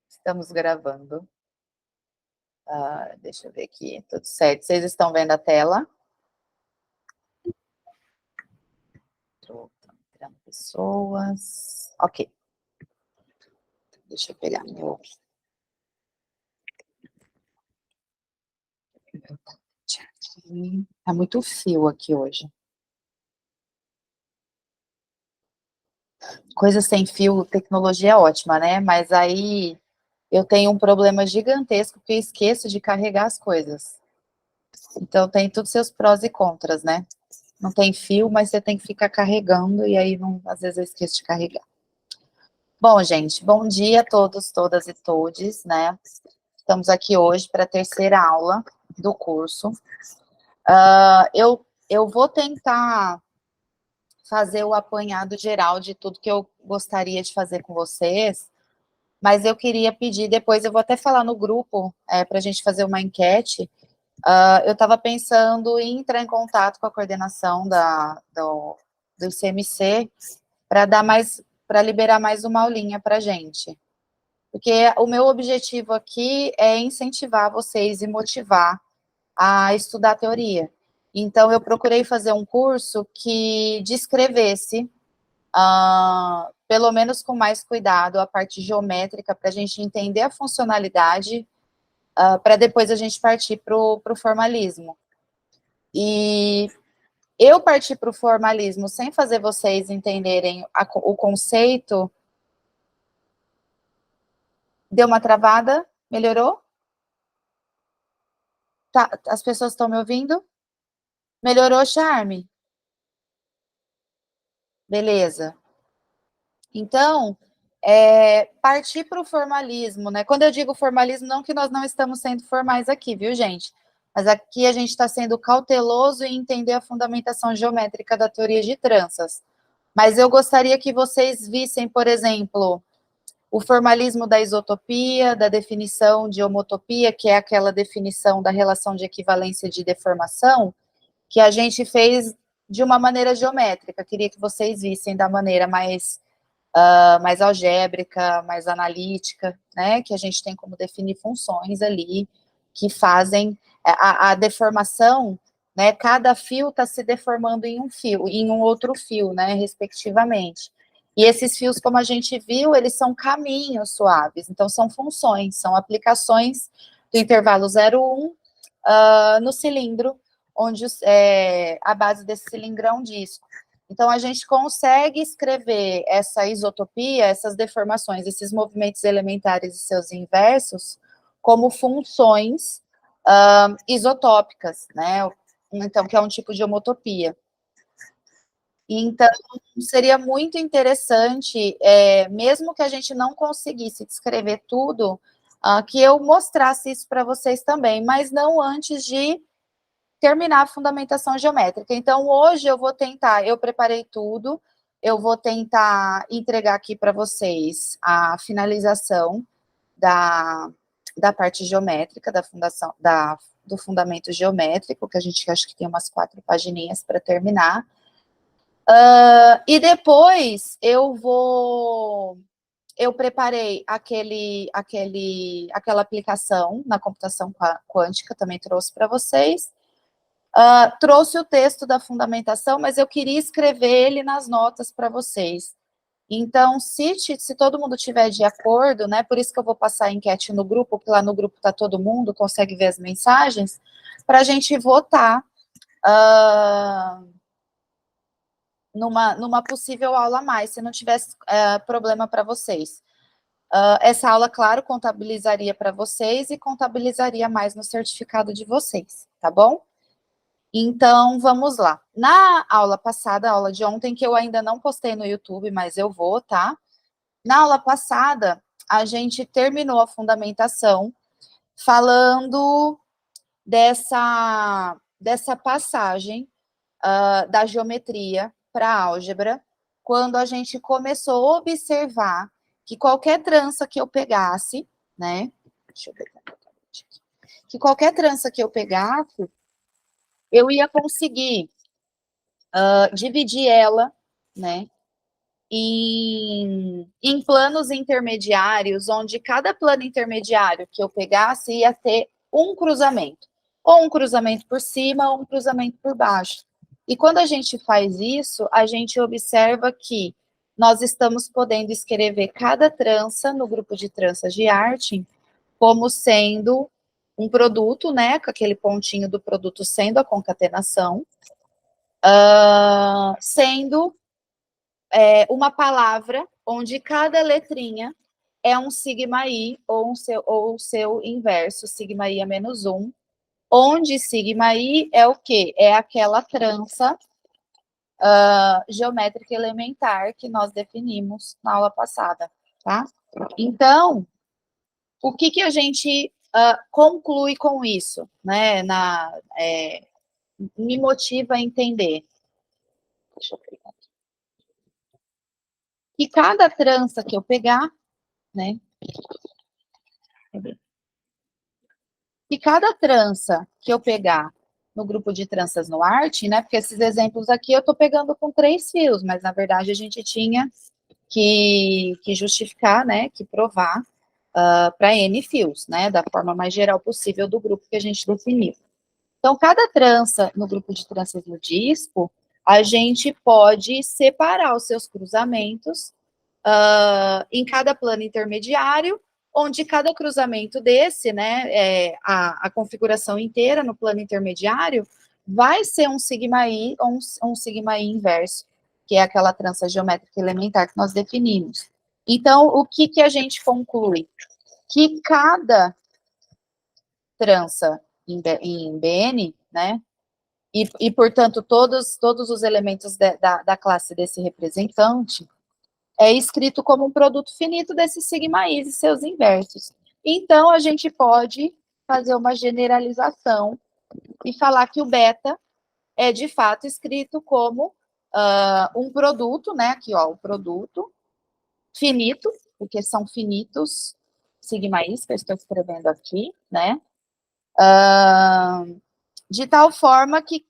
Estamos gravando. Deixa eu ver aqui, tudo certo. Vocês estão vendo a tela? Estou tirando pessoas. Ok. Deixa eu pegar meu... Tá muito fio aqui hoje. Coisa sem fio, tecnologia é ótima, né? Mas aí eu tenho um problema gigantesco que eu esqueço de carregar as coisas. Então tem todos os seus prós e contras, né? Não tem fio, mas você tem que ficar carregando e aí não, às vezes eu esqueço de carregar. Bom, gente, bom dia a todos, todas e todes, né? Estamos aqui hoje para a terceira aula do curso. Eu vou tentar fazer o apanhado geral de tudo que eu gostaria de fazer com vocês, mas eu queria pedir, depois eu vou até falar no grupo, para a gente fazer uma enquete. Eu estava pensando em entrar em contato com a coordenação do ICMC para liberar mais uma aulinha para a gente. Porque o meu objetivo aqui é incentivar vocês e motivar a estudar teoria. Então, eu procurei fazer um curso que descrevesse, pelo menos com mais cuidado, a parte geométrica, para a gente entender a funcionalidade, para depois a gente partir para o formalismo. E eu partir para o formalismo sem fazer vocês entenderem o conceito. Deu uma travada? Melhorou? Tá, as pessoas estão me ouvindo? Melhorou, Charme? Beleza. Então, partir para o formalismo, né? Quando eu digo formalismo, não que nós não estamos sendo formais aqui, viu, gente? Mas aqui a gente está sendo cauteloso em entender a fundamentação geométrica da teoria de tranças. Mas eu gostaria que vocês vissem, por exemplo, o formalismo da isotopia, da definição de homotopia, que é aquela definição da relação de equivalência de deformação, que a gente fez de uma maneira geométrica. Queria que vocês vissem da maneira mais algébrica, mais analítica, né, que a gente tem como definir funções ali, que fazem a deformação, né, cada fio está se deformando em um fio, em um outro fio, né, respectivamente. E esses fios, como a gente viu, eles são caminhos suaves, então são funções, são aplicações do intervalo 0,1 no cilindro, onde a base desse cilindro é um disco. Então, a gente consegue escrever essa isotopia, essas deformações, esses movimentos elementares e seus inversos, como funções isotópicas, né? Então, que é um tipo de homotopia. Então, seria muito interessante, mesmo que a gente não conseguisse descrever tudo, que eu mostrasse isso para vocês também, mas não antes de terminar a fundamentação geométrica. Então, hoje eu vou tentar, eu preparei tudo, eu vou tentar entregar aqui para vocês a finalização da parte geométrica, do fundamento geométrico, que a gente acho que tem umas 4 pagininhas para terminar. E depois eu preparei aquela aplicação na computação quântica, também trouxe para vocês. Trouxe o texto da fundamentação, mas eu queria escrever ele nas notas para vocês. Então, se todo mundo tiver de acordo, né, por isso que eu vou passar a enquete no grupo, porque lá no grupo está todo mundo, consegue ver as mensagens, para a gente votar numa possível aula a mais, se não tivesse problema para vocês. Essa aula, claro, contabilizaria para vocês e contabilizaria mais no certificado de vocês, tá bom? Então, vamos lá. Na aula passada, a aula de ontem, que eu ainda não postei no YouTube, mas eu vou, tá? Na aula passada, a gente terminou a fundamentação falando dessa passagem da geometria para a álgebra, quando a gente começou a observar que qualquer trança que eu pegasse, né? Deixa eu ver. Que qualquer trança que eu pegasse, eu ia conseguir dividir ela, né, em planos intermediários, onde cada plano intermediário que eu pegasse ia ter um cruzamento, ou um cruzamento por cima, ou um cruzamento por baixo. E quando a gente faz isso, a gente observa que nós estamos podendo escrever cada trança no grupo de tranças de Artin como sendo um produto, né, com aquele pontinho do produto sendo a concatenação, sendo uma palavra onde cada letrinha é um sigma i ou o seu inverso, sigma i a menos 1, onde sigma i é o quê? É aquela trança geométrica elementar que nós definimos na aula passada, tá? Então, o que a gente conclui com isso, né? Me motiva a entender. Deixa eu pegar aqui. E cada trança que eu pegar, né? E cada trança que eu pegar no grupo de tranças no Arte, né? Porque esses exemplos aqui eu estou pegando com 3 fios, mas na verdade a gente tinha que justificar, né? Que provar para N fios, né? Da forma mais geral possível do grupo que a gente definiu. Então, cada trança no grupo de tranças no disco, a gente pode separar os seus cruzamentos em cada plano intermediário, onde cada cruzamento desse, né, a configuração inteira no plano intermediário, vai ser um sigma i ou um sigma i inverso, que é aquela trança geométrica elementar que nós definimos. Então, o que a gente conclui? Que cada trança em BN, né, e portanto, todos os elementos da classe desse representante, é escrito como um produto finito desses sigma i's e seus inversos. Então, a gente pode fazer uma generalização e falar que o beta é, de fato, escrito como um produto, né? Aqui, ó, o produto finito, porque são finitos sigma i's que eu estou escrevendo aqui, né? De tal forma que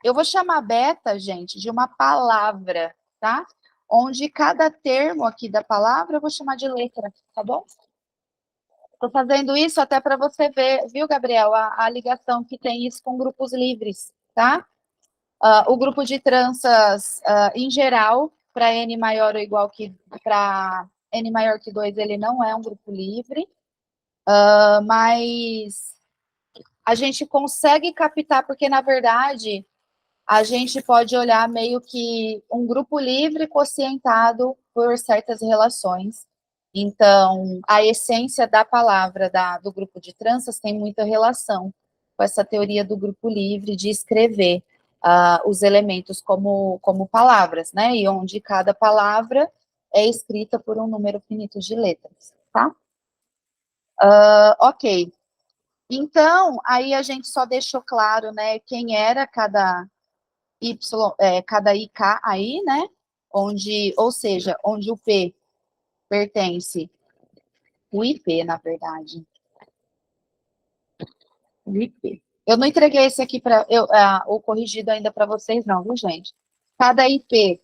eu vou chamar beta, gente, de uma palavra, tá? Onde cada termo aqui da palavra eu vou chamar de letra, tá bom? Estou fazendo isso até para você ver, viu, Gabriel, a ligação que tem isso com grupos livres, tá? O grupo de tranças, em geral, para N maior ou igual que para N maior que 2, ele não é um grupo livre, mas a gente consegue captar, porque, na verdade, a gente pode olhar meio que um grupo livre quocientado por certas relações. Então, a essência da palavra do grupo de tranças tem muita relação com essa teoria do grupo livre de escrever os elementos como palavras, né? E onde cada palavra é escrita por um número finito de letras, tá? Ok. Então, aí a gente só deixou claro, né, quem era cada cada IK aí, né, ou seja, onde o P pertence, o IP, na verdade, o IP. Eu não entreguei esse aqui o corrigido ainda para vocês não, viu, gente? Cada IP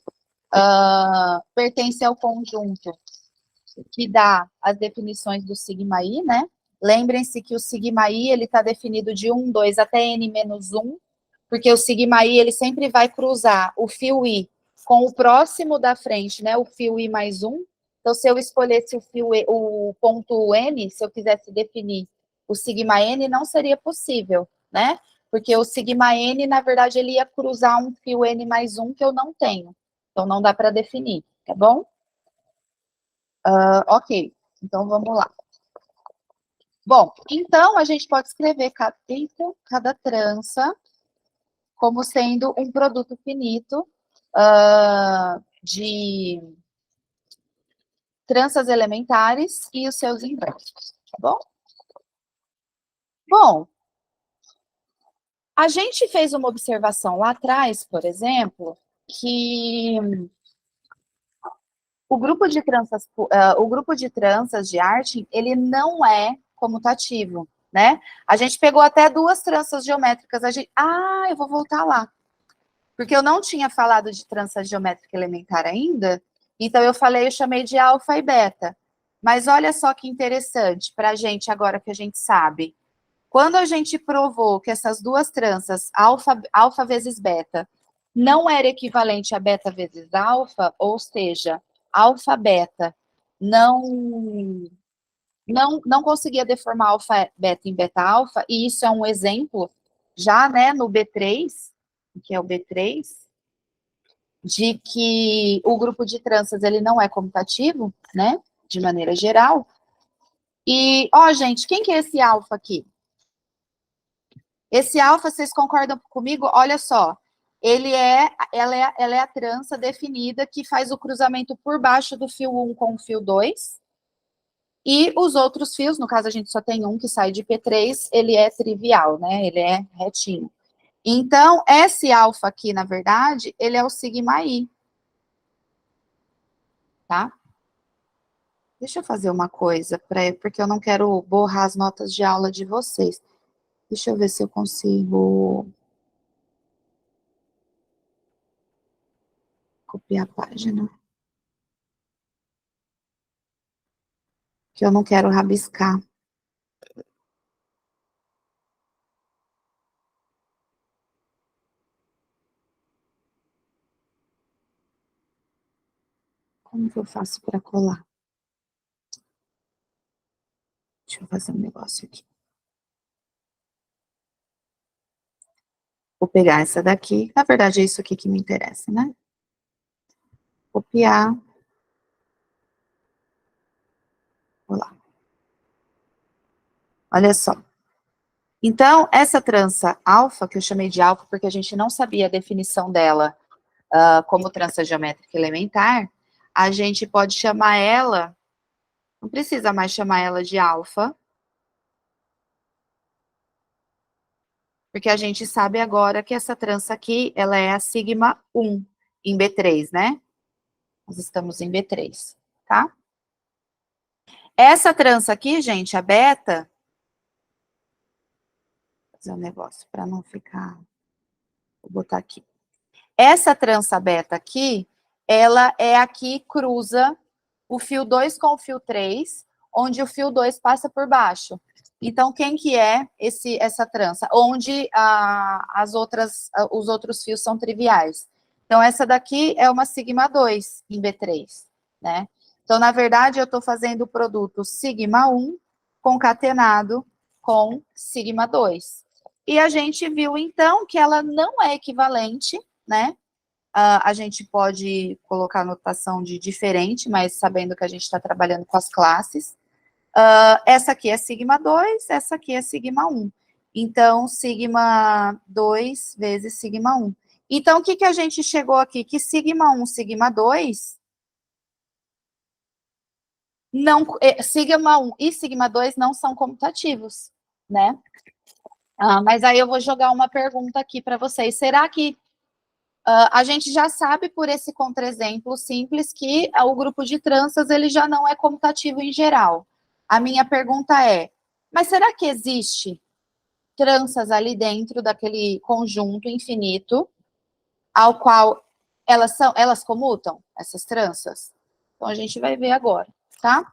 pertence ao conjunto que dá as definições do sigma i, né? Lembrem-se que o sigma i, ele está definido de 1, 2 até n-1, porque o sigma i, ele sempre vai cruzar o fio i com o próximo da frente, né? O fio i mais 1. Então, se eu escolhesse o ponto n, se eu quisesse definir o sigma n, não seria possível, né? Porque o sigma n, na verdade, ele ia cruzar um fio n mais 1 que eu não tenho. Então, não dá para definir, tá bom? Ok, então vamos lá. Bom, então a gente pode escrever cada trança como sendo um produto finito de tranças elementares e os seus inversos, tá bom? Bom, a gente fez uma observação lá atrás, por exemplo, que o grupo de tranças de Artin, ele não é comutativo, né? A gente pegou até 2 tranças geométricas. Eu vou voltar lá. Porque eu não tinha falado de trança geométrica elementar ainda, então eu chamei de alfa e beta. Mas olha só que interessante para a gente, agora que a gente sabe. Quando a gente provou que essas duas tranças, alfa vezes beta, não era equivalente a beta vezes alfa, ou seja, alfa beta não conseguia deformar alfa beta em beta alfa, e isso é um exemplo já, né, no B3, que é o B3, de que o grupo de tranças ele não é comutativo, né, de maneira geral. E, ó, gente, quem que é esse alfa aqui? Esse alfa, vocês concordam comigo? Olha só, ela é a trança definida que faz o cruzamento por baixo do fio 1 com o fio 2, e os outros fios, no caso a gente só tem um que sai de P3, ele é trivial, né? Ele é retinho. Então, esse alfa aqui, na verdade, ele é o sigma I. Tá? Deixa eu fazer uma coisa, porque eu não quero borrar as notas de aula de vocês. Deixa eu ver se eu consigo copiar a página. Que eu não quero rabiscar. Como que eu faço para colar? Deixa eu fazer um negócio aqui. Vou pegar essa daqui. Na verdade, é isso aqui que me interessa, né? Copiar. Vou lá. Olha só. Então, essa trança alfa, que eu chamei de alfa porque a gente não sabia a definição dela como trança geométrica elementar, a gente pode chamar ela, não precisa mais chamar ela de alfa, porque a gente sabe agora que essa trança aqui, ela é a sigma 1 em B3, né? Nós estamos em B3, tá? Essa trança aqui, gente, a beta, vou fazer um negócio para não ficar, vou botar aqui. Essa trança beta aqui, ela é a que cruza o fio 2 com o fio 3, onde o fio 2 passa por baixo. Então, quem que é essa trança? Onde os outros fios são triviais. Então, essa daqui é uma sigma 2 em B3, né? Então, na verdade, eu estou fazendo o produto sigma 1 concatenado com sigma 2. E a gente viu, então, que ela não é equivalente, né? A gente pode colocar notação de diferente, mas sabendo que a gente está trabalhando com as classes. Essa aqui é sigma 2, essa aqui é sigma 1. Então, sigma 2 vezes sigma 1. Então, o que, que a gente chegou aqui? Que sigma 1, sigma 2, sigma 1 e sigma 2 não são comutativos, né? Mas aí eu vou jogar uma pergunta aqui para vocês. Será que a gente já sabe por esse contra-exemplo simples que o grupo de tranças ele já não é comutativo em geral. A minha pergunta é, mas será que existe tranças ali dentro daquele conjunto infinito ao qual elas comutam, essas tranças? Então, a gente vai ver agora, tá?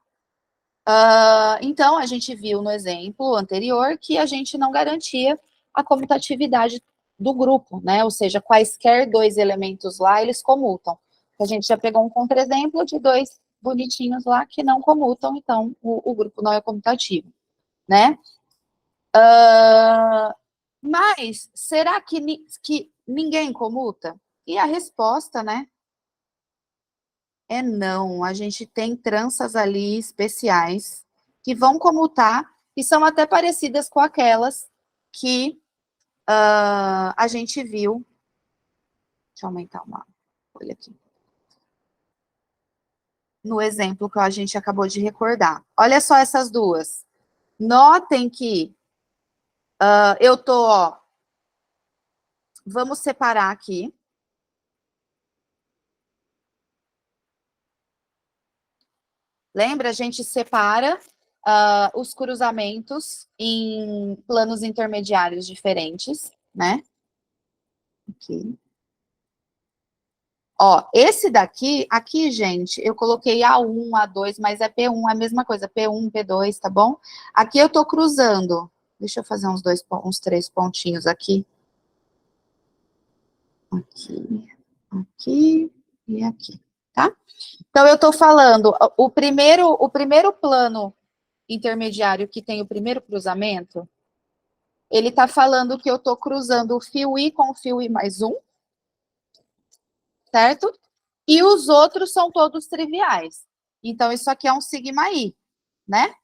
Então, a gente viu no exemplo anterior que a gente não garantia a comutatividade do grupo, né? Ou seja, quaisquer dois elementos lá, eles comutam. A gente já pegou um contra-exemplo de dois bonitinhos lá que não comutam, então o grupo não é comutativo, né? Mas será que ninguém comuta? E a resposta, né, é não. A gente tem tranças ali especiais que vão comutar e são até parecidas com aquelas que a gente viu. Deixa eu aumentar uma folha aqui. No exemplo que a gente acabou de recordar. Olha só essas duas. Notem que eu tô, ó, vamos separar aqui. Lembra? A gente separa os cruzamentos em planos intermediários diferentes, né? Aqui. Ó, esse daqui, aqui, gente, eu coloquei A1, A2, mas é P1, é a mesma coisa, P1, P2, tá bom? Aqui eu tô cruzando. Deixa eu fazer uns 3 pontinhos aqui. Aqui, aqui e aqui, tá? Então, eu tô falando, o primeiro plano intermediário que tem o primeiro cruzamento, ele tá falando que eu tô cruzando o fio I com o fio I mais um, certo? E os outros são todos triviais. Então, isso aqui é um sigma I, né?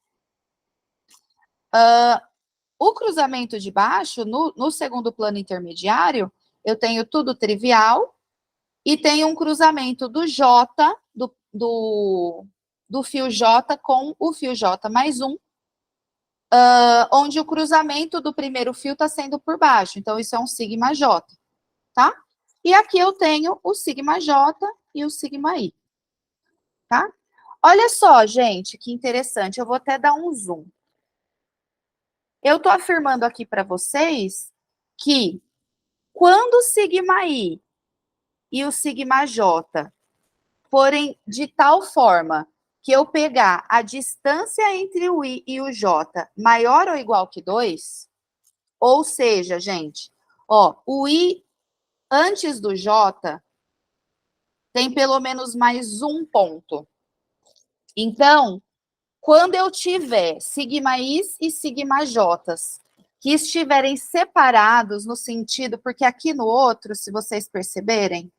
O cruzamento de baixo, no segundo plano intermediário, eu tenho tudo trivial e tenho um cruzamento do J, do fio J com o fio J mais um, onde o cruzamento do primeiro fio está sendo por baixo. Então, isso é um sigma J, tá? E aqui eu tenho o sigma J e o sigma I, tá? Olha só, gente, que interessante. Eu vou até dar um zoom. Eu estou afirmando aqui para vocês que quando o sigma I e o sigma J forem de tal forma que eu pegar a distância entre o I e o J maior ou igual que 2, ou seja, gente, ó, o I antes do J tem pelo menos mais um ponto. Então, quando eu tiver sigma I's e sigma J's que estiverem separados no sentido, porque aqui no outro, se vocês perceberem,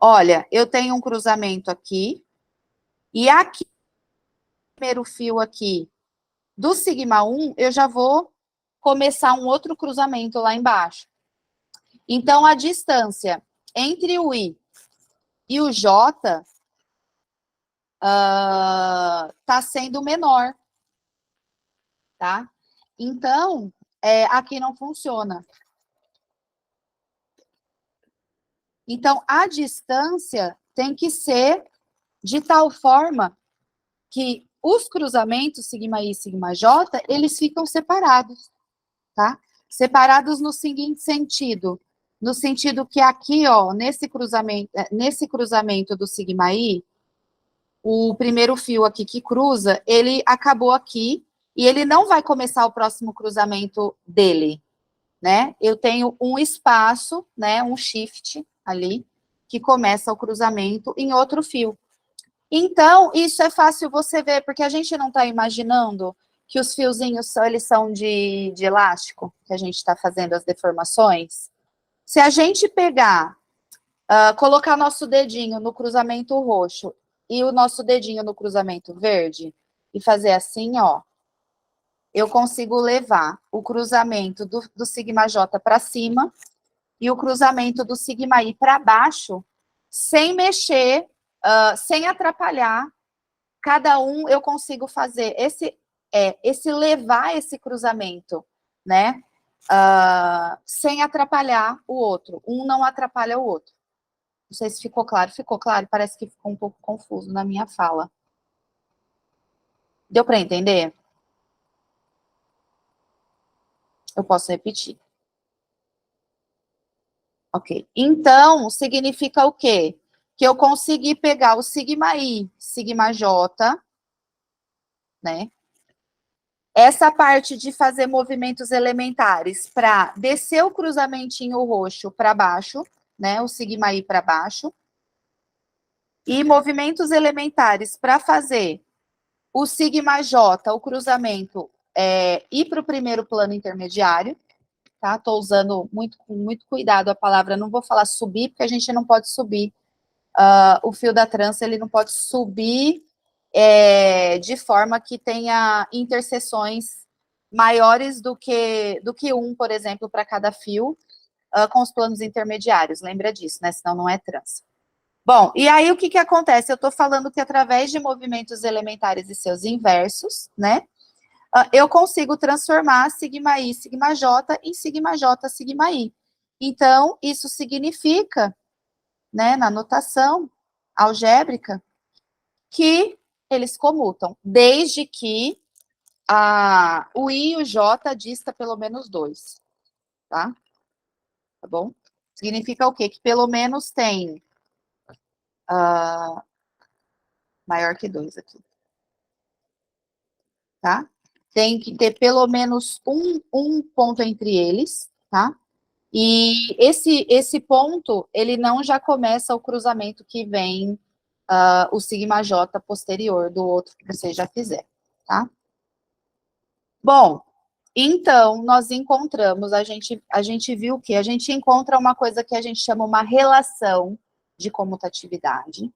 olha, eu tenho um cruzamento aqui, e aqui, primeiro fio aqui, do sigma 1, eu já vou começar um outro cruzamento lá embaixo. Então, a distância entre o I e o J está sendo menor, tá? Então, aqui não funciona. Então, a distância tem que ser de tal forma que os cruzamentos sigma I e sigma J, eles ficam separados, tá? Separados no seguinte sentido, no sentido que aqui, ó, nesse cruzamento do sigma I, o primeiro fio aqui que cruza, ele acabou aqui, e ele não vai começar o próximo cruzamento dele, né? Eu tenho um espaço, né, um shift ali, que começa o cruzamento em outro fio. Então, isso é fácil você ver, porque a gente não está imaginando que os fiozinhos eles são de elástico, que a gente está fazendo as deformações. Se a gente pegar, colocar nosso dedinho no cruzamento roxo e o nosso dedinho no cruzamento verde, e fazer assim, ó, eu consigo levar o cruzamento do sigma J para cima e o cruzamento do sigma I para baixo, sem mexer, sem atrapalhar. Cada um eu consigo fazer esse levar esse cruzamento, né? Sem atrapalhar o outro. Um não atrapalha o outro. Não sei se ficou claro. Ficou claro? Parece que ficou um pouco confuso na minha fala. Deu para entender? Eu posso repetir. Ok. Então, significa o quê? Que eu consegui pegar o sigma I, sigma J, né? Essa parte de fazer movimentos elementares para descer o cruzamentinho roxo para baixo, né? O sigma I para baixo. E movimentos elementares para fazer o sigma J, o cruzamento, ir para o primeiro plano intermediário, tá? Estou usando com muito cuidado a palavra, não vou falar subir, porque a gente não pode subir. O fio da trança, ele não pode subir de forma que tenha interseções maiores do que um, por exemplo, para cada fio, com os planos intermediários. Lembra disso, né? Senão não é trança. Bom, e aí o que acontece? Eu estou falando que através de movimentos elementares e seus inversos, né? Eu consigo transformar sigma I, sigma J em sigma J, sigma I. Então, isso significa, né, na notação algébrica, que eles comutam, desde que o I e o J dista pelo menos 2, tá? Tá bom? significa o quê? Que pelo menos tem maior que 2 aqui, tá? Tem que ter pelo menos um ponto entre eles, tá? E esse ponto, ele não já começa o cruzamento que vem o sigma j posterior do outro que você já fizer, tá? Bom, então, nós encontramos, a gente viu que a gente encontra uma coisa que a gente chama uma relação de comutatividade,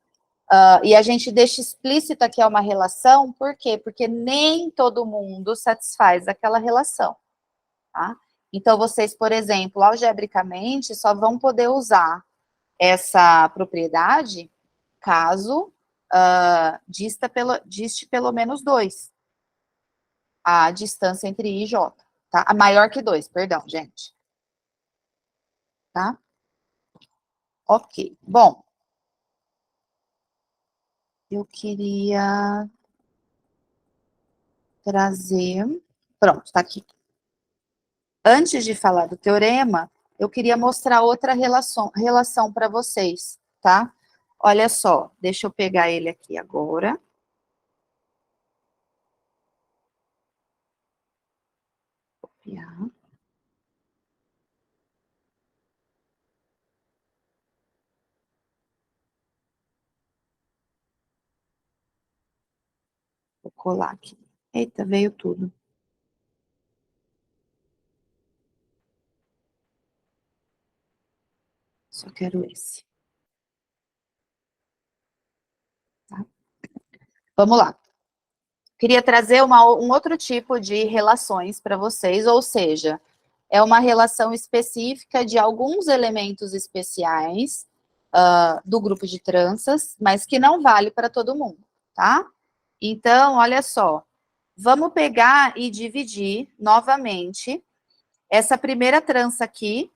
e a gente deixa explícita que é uma relação, por quê? Porque nem todo mundo satisfaz aquela relação, tá? Então, vocês, por exemplo, algebricamente, só vão poder usar essa propriedade caso diste pelo menos 2, a distância entre I e J, tá? A maior que 2, perdão, gente. Tá? Ok. Bom, eu queria trazer... Pronto, tá aqui. Antes de falar do teorema, eu queria mostrar outra relação para vocês, tá? Olha só, deixa eu pegar ele aqui agora. Copiar. Vou colar aqui. Eita, veio tudo. Só quero esse. Tá? Vamos lá. Queria trazer um outro tipo de relações para vocês, ou seja, é uma relação específica de alguns elementos especiais do grupo de tranças, mas que não vale para todo mundo, tá? Então, olha só, vamos pegar e dividir novamente essa primeira trança aqui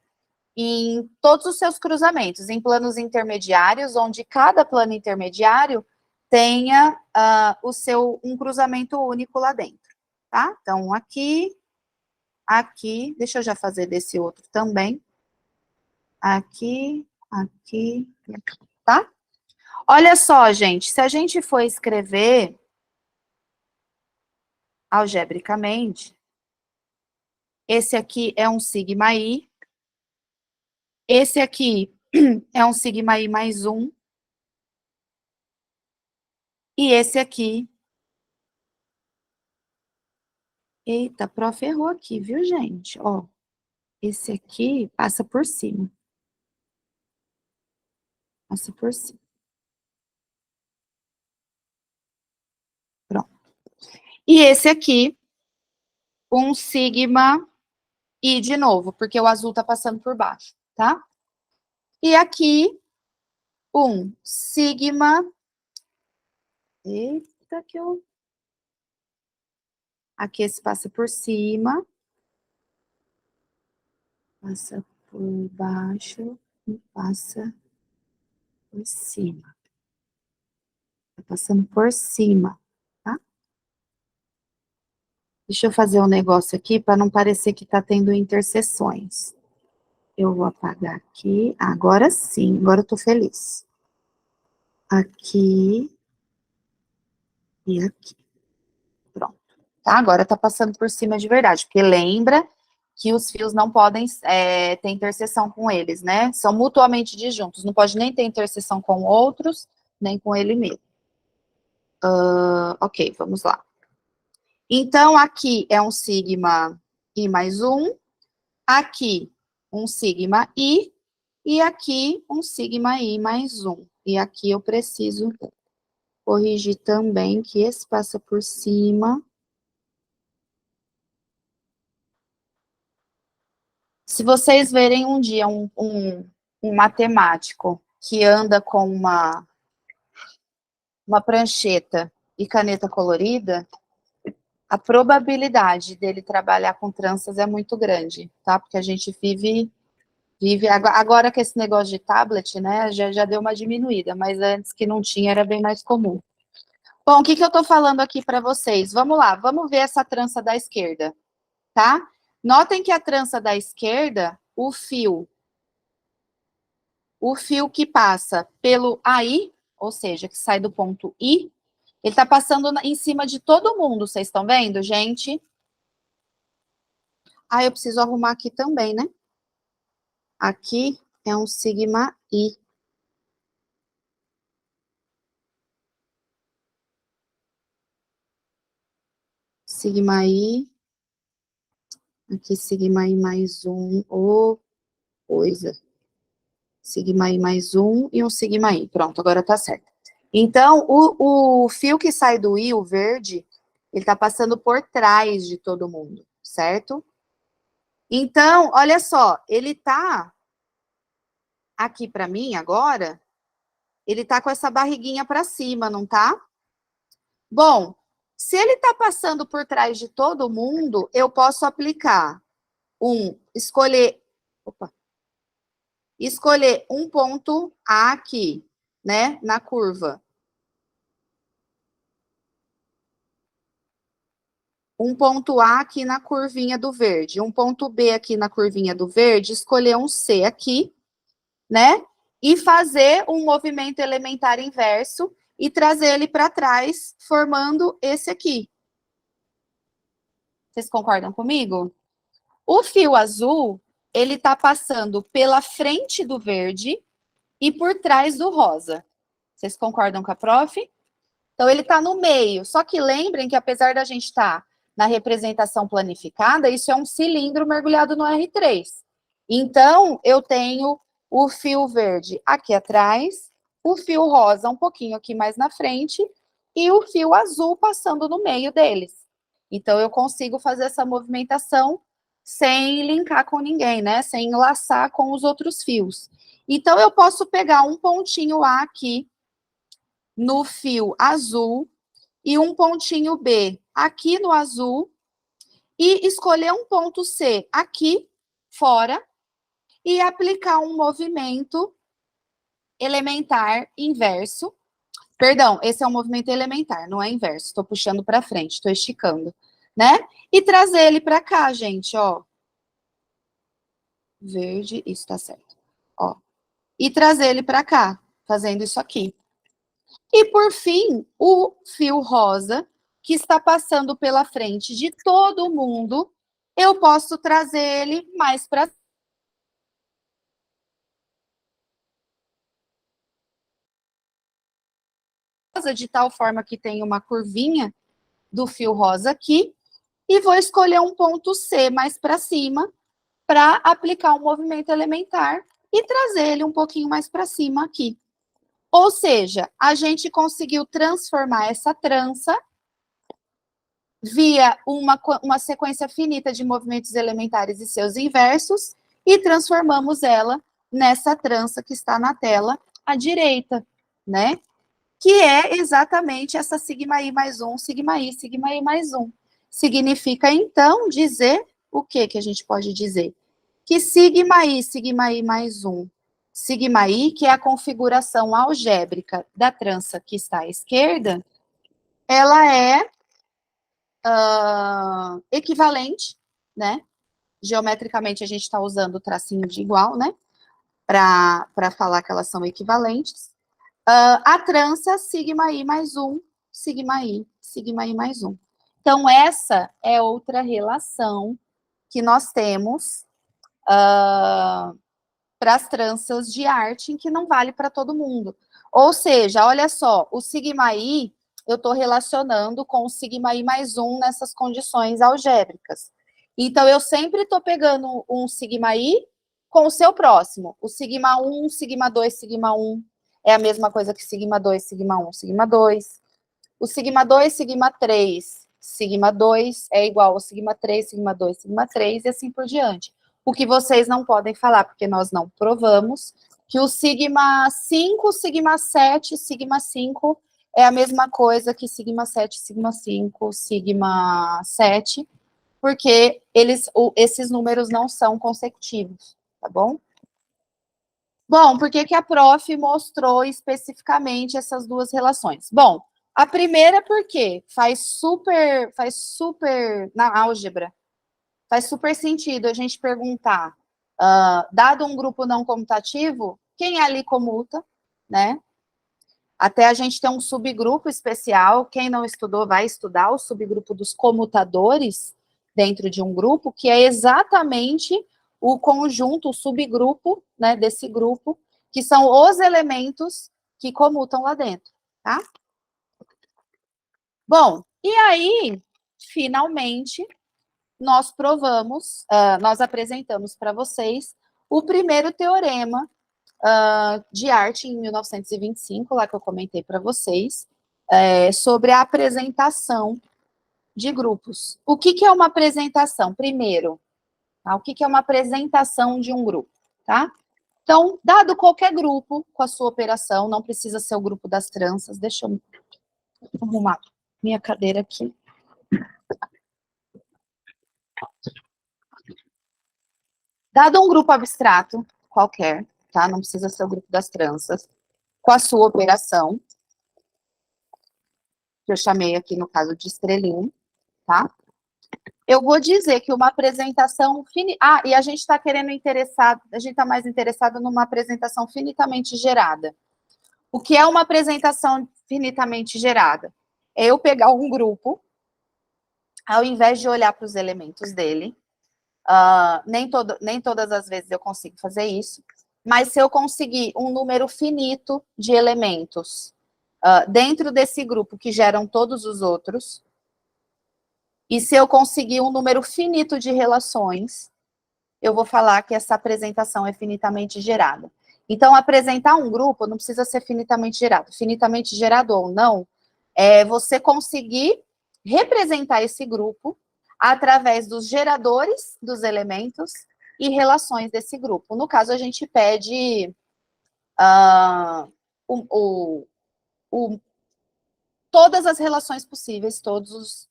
em todos os seus cruzamentos, em planos intermediários, onde cada plano intermediário tenha um cruzamento único lá dentro, tá? Então, aqui, aqui, deixa eu já fazer desse outro também. Aqui, aqui, tá? Olha só, gente, se a gente for escrever algebricamente, esse aqui é um sigma i, esse aqui é um sigma i mais 1, e esse aqui... Eita, a prof errou aqui, viu, gente? Ó, esse aqui passa por cima. Passa por cima. Pronto. E esse aqui, um sigma i de novo, porque o azul tá passando por baixo, tá? E aqui, um sigma... Eita, que eu... Aqui esse passa por cima. Passa por baixo e passa por cima. Tá passando por cima, tá? Deixa eu fazer um negócio aqui para não parecer que tá tendo interseções. Eu vou apagar aqui. Agora sim, agora eu tô feliz. Aqui e aqui. Pronto. Tá? Agora tá passando por cima de verdade, porque lembra que os fios não podem ter interseção com eles, né? São mutuamente disjuntos, não pode nem ter interseção com outros, nem com ele mesmo. Ok, vamos lá. Então, aqui é um sigma i mais 1, aqui um sigma i, e aqui um sigma i mais 1. E aqui eu preciso corrigir também que esse passa por cima. Se vocês verem um dia um matemático que anda com uma prancheta e caneta colorida, a probabilidade dele trabalhar com tranças é muito grande, tá? Porque a gente vive agora que esse negócio de tablet, né, já deu uma diminuída, mas antes que não tinha era bem mais comum. Bom, o que eu tô falando aqui para vocês? Vamos lá, vamos ver essa trança da esquerda, tá? Notem que a trança da esquerda, o fio o fio que passa pelo AI, ou seja, que sai do ponto I, ele está passando em cima de todo mundo, vocês estão vendo, gente? Ah, eu preciso arrumar aqui também, né? Aqui é um sigma I. Sigma I. Aqui, sigma I mais um. Ô, coisa. Sigma I mais um e um sigma I. Pronto, agora tá certo. Então, o fio que sai do I, o verde, ele tá passando por trás de todo mundo, certo? Então, olha só, ele tá aqui para mim agora, ele tá com essa barriguinha para cima, não tá? Bom, se ele tá passando por trás de todo mundo, eu posso aplicar opa, escolher um ponto A aqui, né, na curva. Um ponto A aqui na curvinha do verde, um ponto B aqui na curvinha do verde, escolher um C aqui, né? E fazer um movimento elementar inverso e trazer ele para trás, formando esse aqui. Vocês concordam comigo? O fio azul, ele está passando pela frente do verde e por trás do rosa. Vocês concordam com a prof? Então, ele está no meio. Só que lembrem que, apesar da gente estar na representação planificada, isso é um cilindro mergulhado no R3. Então, eu tenho o fio verde aqui atrás, o fio rosa um pouquinho aqui mais na frente e o fio azul passando no meio deles. Então, eu consigo fazer essa movimentação sem linkar com ninguém, né? Sem enlaçar com os outros fios. Então, eu posso pegar um pontinho A aqui no fio azul e um pontinho B aqui no azul e escolher um ponto C aqui fora e aplicar um movimento elementar inverso. Perdão, esse é um movimento elementar, não é inverso. Estou puxando para frente, estou esticando, né? E trazer ele para cá, gente, ó. Verde, isso tá certo. Ó. E trazer ele para cá, fazendo isso aqui. E, por fim, o fio rosa, que está passando pela frente de todo mundo, eu posso trazer ele mais para de tal forma que tem uma curvinha do fio rosa aqui, e vou escolher um ponto C mais para cima para aplicar um movimento elementar e trazer ele um pouquinho mais para cima aqui. Ou seja, a gente conseguiu transformar essa trança via uma sequência finita de movimentos elementares e seus inversos e transformamos ela nessa trança que está na tela à direita, né? Que é exatamente essa sigma I mais um, sigma I mais um. Significa, então, dizer o que a gente pode dizer? Que sigma I mais um, sigma I, que é a configuração algébrica da trança que está à esquerda, ela é equivalente, né? Geometricamente, a gente está usando o tracinho de igual, né? Para falar que elas são equivalentes. A trança, sigma I mais um, sigma I mais um. Então, essa é outra relação que nós temos para as tranças de Artin, que não vale para todo mundo. Ou seja, olha só, o sigma I, eu estou relacionando com o sigma I mais um nessas condições algébricas. Então, eu sempre estou pegando um sigma I com o seu próximo. O sigma 1, sigma 2, sigma 1 é a mesma coisa que sigma 2, sigma 1, sigma 2. O sigma 2, sigma 2 é igual ao sigma 3, sigma 2, sigma 3 e assim por diante. O que vocês não podem falar, porque nós não provamos, que o sigma 5, sigma 7, sigma 5 é a mesma coisa que sigma 7, sigma 5, sigma 7, porque esses números não são consecutivos, tá bom? Bom, por que a prof mostrou especificamente essas duas relações? Bom, a primeira porque faz super, na álgebra, faz super sentido a gente perguntar, dado um grupo não comutativo, quem é ali comuta, né? Até a gente tem um subgrupo especial, quem não estudou vai estudar o subgrupo dos comutadores dentro de um grupo, que é exatamente o conjunto, o subgrupo, né, desse grupo, que são os elementos que comutam lá dentro, tá? Bom, e aí, finalmente, nós provamos, nós apresentamos para vocês o primeiro teorema de arte em 1925, lá que eu comentei para vocês, sobre a apresentação de grupos. O que é uma apresentação? Primeiro, tá? O que é uma apresentação de um grupo, tá? Então, dado qualquer grupo com a sua operação, não precisa ser o grupo das tranças, deixa eu arrumar minha cadeira aqui. Dado um grupo abstrato qualquer, tá? Não precisa ser o grupo das tranças, com a sua operação, que eu chamei aqui no caso de estrelinha, tá? Eu vou dizer que uma apresentação... e a gente está querendo interessado, a gente está mais interessado numa apresentação finitamente gerada. O que é uma apresentação finitamente gerada? É eu pegar um grupo, ao invés de olhar para os elementos dele, nem todas as vezes eu consigo fazer isso, mas se eu conseguir um número finito de elementos dentro desse grupo que geram todos os outros, e se eu conseguir um número finito de relações, eu vou falar que essa apresentação é finitamente gerada. Então, apresentar um grupo não precisa ser finitamente gerado. Finitamente gerado ou não, é você conseguir representar esse grupo através dos geradores dos elementos e relações desse grupo. No caso, a gente pede todas as relações possíveis, todos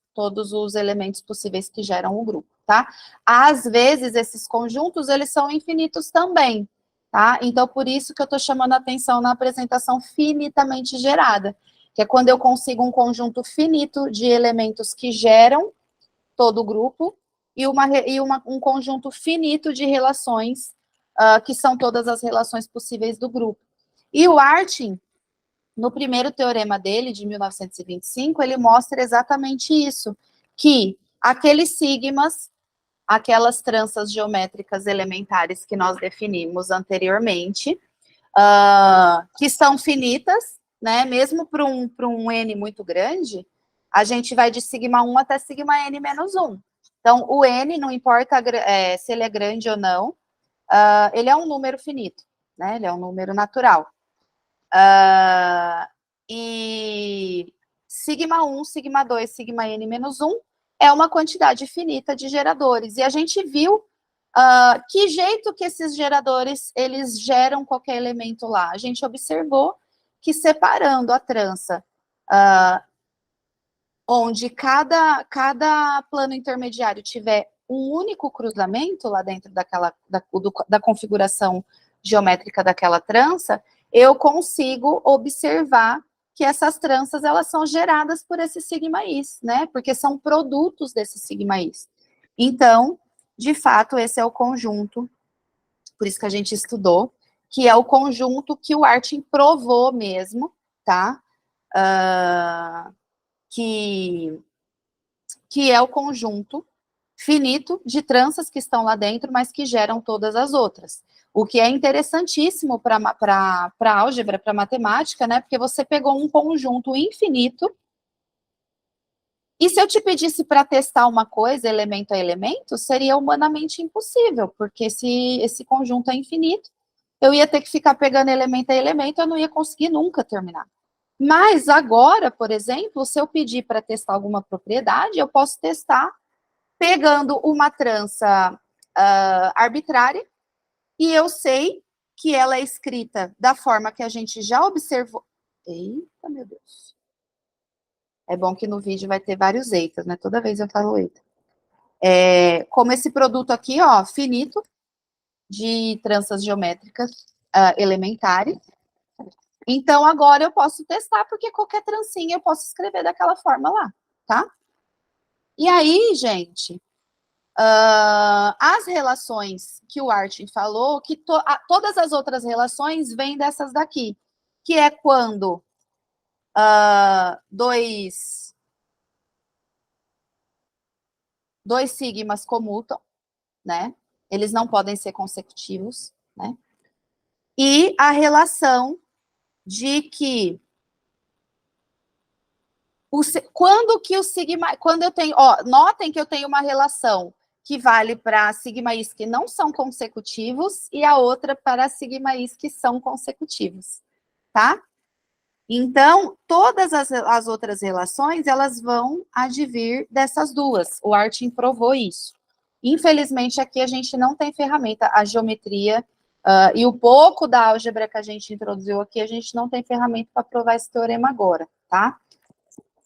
os elementos possíveis que geram o grupo, tá? Às vezes, esses conjuntos, eles são infinitos também, tá? Então, por isso que eu estou chamando a atenção na apresentação finitamente gerada, que é quando eu consigo um conjunto finito de elementos que geram todo o grupo e um conjunto finito de relações, que são todas as relações possíveis do grupo. E o Artin, no primeiro teorema dele, de 1925, ele mostra exatamente isso, que aqueles sigmas, aquelas tranças geométricas elementares que nós definimos anteriormente, que são finitas, né, mesmo para um N muito grande, a gente vai de sigma 1 até sigma N menos 1. Então, o N, não importa se ele é grande ou não, ele é um número finito, né, ele é um número natural. E sigma 1, sigma 2, sigma n menos 1 é uma quantidade finita de geradores. E a gente viu que jeito que esses geradores, eles geram qualquer elemento lá. A gente observou que separando a trança, onde cada plano intermediário tiver um único cruzamento lá dentro da configuração geométrica daquela trança, eu consigo observar que essas tranças, elas são geradas por esse sigma-is, né? Porque são produtos desse sigma-is. Então, de fato, esse é o conjunto, por isso que a gente estudou, que é o conjunto que o Artin provou mesmo, tá? Que é o conjunto finito de tranças que estão lá dentro, mas que geram todas as outras. O que é interessantíssimo para álgebra, para matemática, né? Porque você pegou um conjunto infinito, e se eu te pedisse para testar uma coisa, elemento a elemento, seria humanamente impossível, porque se esse conjunto é infinito, eu ia ter que ficar pegando elemento a elemento, eu não ia conseguir nunca terminar. Mas agora, por exemplo, se eu pedir para testar alguma propriedade, eu posso testar pegando uma trança arbitrária, e eu sei que ela é escrita da forma que a gente já observou. Eita, meu Deus. É bom que no vídeo vai ter vários eitas, né? Toda vez eu falo eita. Como esse produto aqui, ó, finito, de tranças geométricas elementares. Então, agora eu posso testar, porque qualquer trancinha eu posso escrever daquela forma lá, tá? E aí, gente, as relações que o Artin falou, que todas as outras relações vêm dessas daqui, que é quando dois sigmas comutam, né? Eles não podem ser consecutivos, né? E a relação de que quando eu tenho, notem que eu tenho uma relação que vale para sigma is que não são consecutivos e a outra para sigma is que são consecutivos, tá? Então, todas as outras relações, elas vão advir dessas duas. O Artin provou isso. Infelizmente, aqui a gente não tem ferramenta. A geometria e o pouco da álgebra que a gente introduziu aqui, a gente não tem ferramenta para provar esse teorema agora, tá?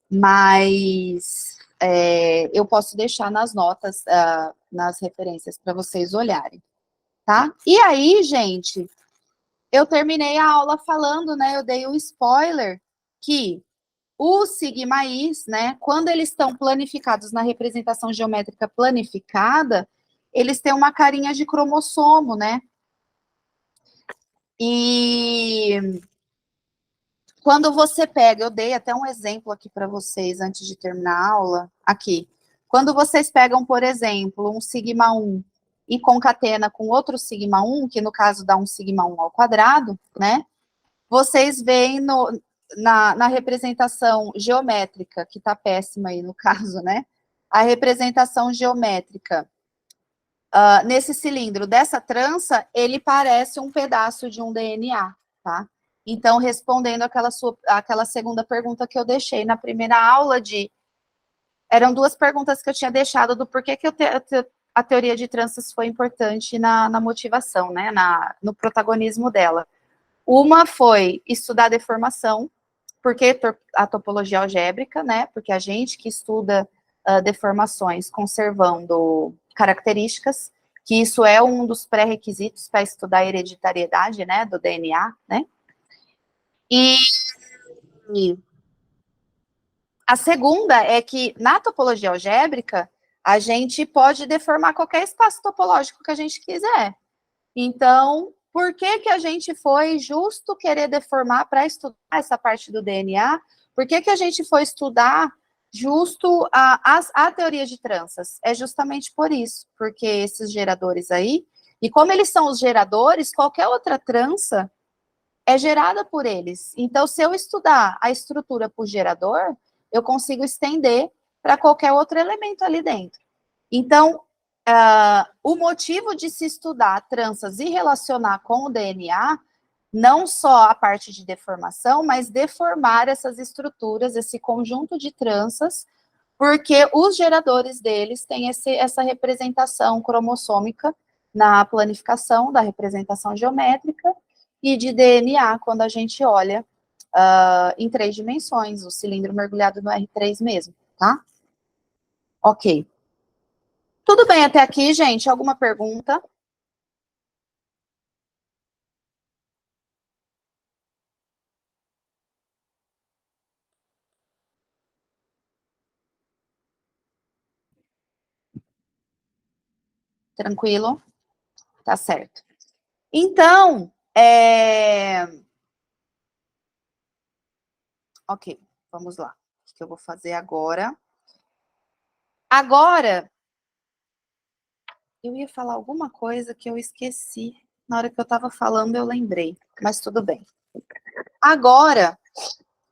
Mas eu posso deixar nas notas, nas referências, para vocês olharem, tá? E aí, gente, eu terminei a aula falando, né, eu dei um spoiler, que os sigma-is, né, quando eles estão planificados na representação geométrica planificada, eles têm uma carinha de cromossomo, né? E quando você pega, eu dei até um exemplo aqui para vocês antes de terminar a aula, aqui. Quando vocês pegam, por exemplo, um sigma 1 e concatena com outro sigma 1, que no caso dá um sigma 1 ao quadrado, né? Vocês veem na representação geométrica, que está péssima aí no caso, né? A representação geométrica nesse cilindro dessa trança, ele parece um pedaço de um DNA, tá? Então, respondendo aquela segunda pergunta que eu deixei na primeira aula eram duas perguntas que eu tinha deixado do porquê que a teoria de tranças foi importante na motivação, né? No protagonismo dela. Uma foi estudar a deformação, porque a topologia algébrica, né? Porque a gente que estuda deformações conservando características, que isso é um dos pré-requisitos para estudar a hereditariedade, né? Do DNA, né? E a segunda é que na topologia algébrica a gente pode deformar qualquer espaço topológico que a gente quiser. Então, por que a gente foi justo querer deformar para estudar essa parte do DNA? Por que a gente foi estudar justo a teoria de tranças? É justamente por isso, porque esses geradores aí, e como eles são os geradores, qualquer outra trança é gerada por eles. Então, se eu estudar a estrutura por gerador, eu consigo estender para qualquer outro elemento ali dentro. Então, o motivo de se estudar tranças e relacionar com o DNA, não só a parte de deformação, mas deformar essas estruturas, esse conjunto de tranças, porque os geradores deles têm essa representação cromossômica na planificação da representação geométrica e de DNA, quando a gente olha em 3 dimensões, o cilindro mergulhado no R3 mesmo, tá? Ok. Tudo bem até aqui, gente? Alguma pergunta? Tranquilo? Tá certo. Então, ok, vamos lá. O que eu vou fazer agora? Agora, eu ia falar alguma coisa que eu esqueci. Na hora que eu estava falando, eu lembrei, mas tudo bem. Agora,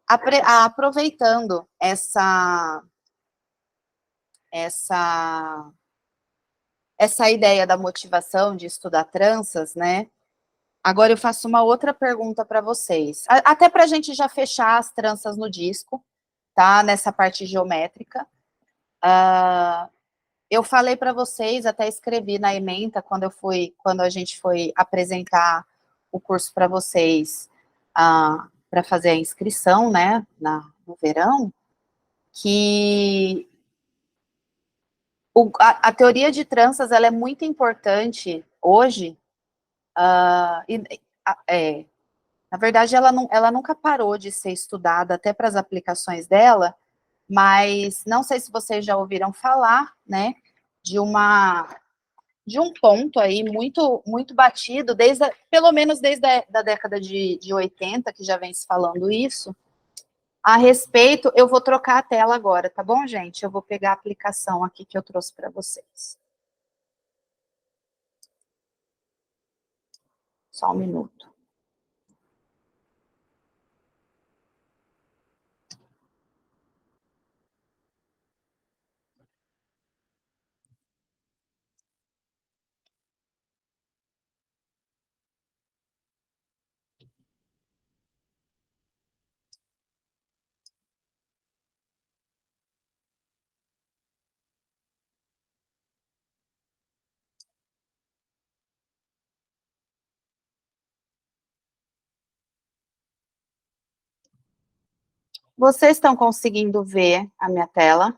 aproveitando essa ideia da motivação de estudar tranças, né? Agora eu faço uma outra pergunta para vocês. Até para a gente já fechar as tranças no disco, tá? Nessa parte geométrica. Eu falei para vocês, até escrevi na ementa, quando a gente foi apresentar o curso para vocês, para fazer a inscrição, né, no verão, que a teoria de tranças, ela é muito importante hoje, na verdade, ela nunca parou de ser estudada, até para as aplicações dela, mas não sei se vocês já ouviram falar, né, de uma de um ponto aí muito batido, pelo menos desde a década de 80, que já vem se falando isso, a respeito. Eu vou trocar a tela agora, tá bom, gente? Eu vou pegar a aplicação aqui que eu trouxe para vocês. Só um minuto. Vocês estão conseguindo ver a minha tela?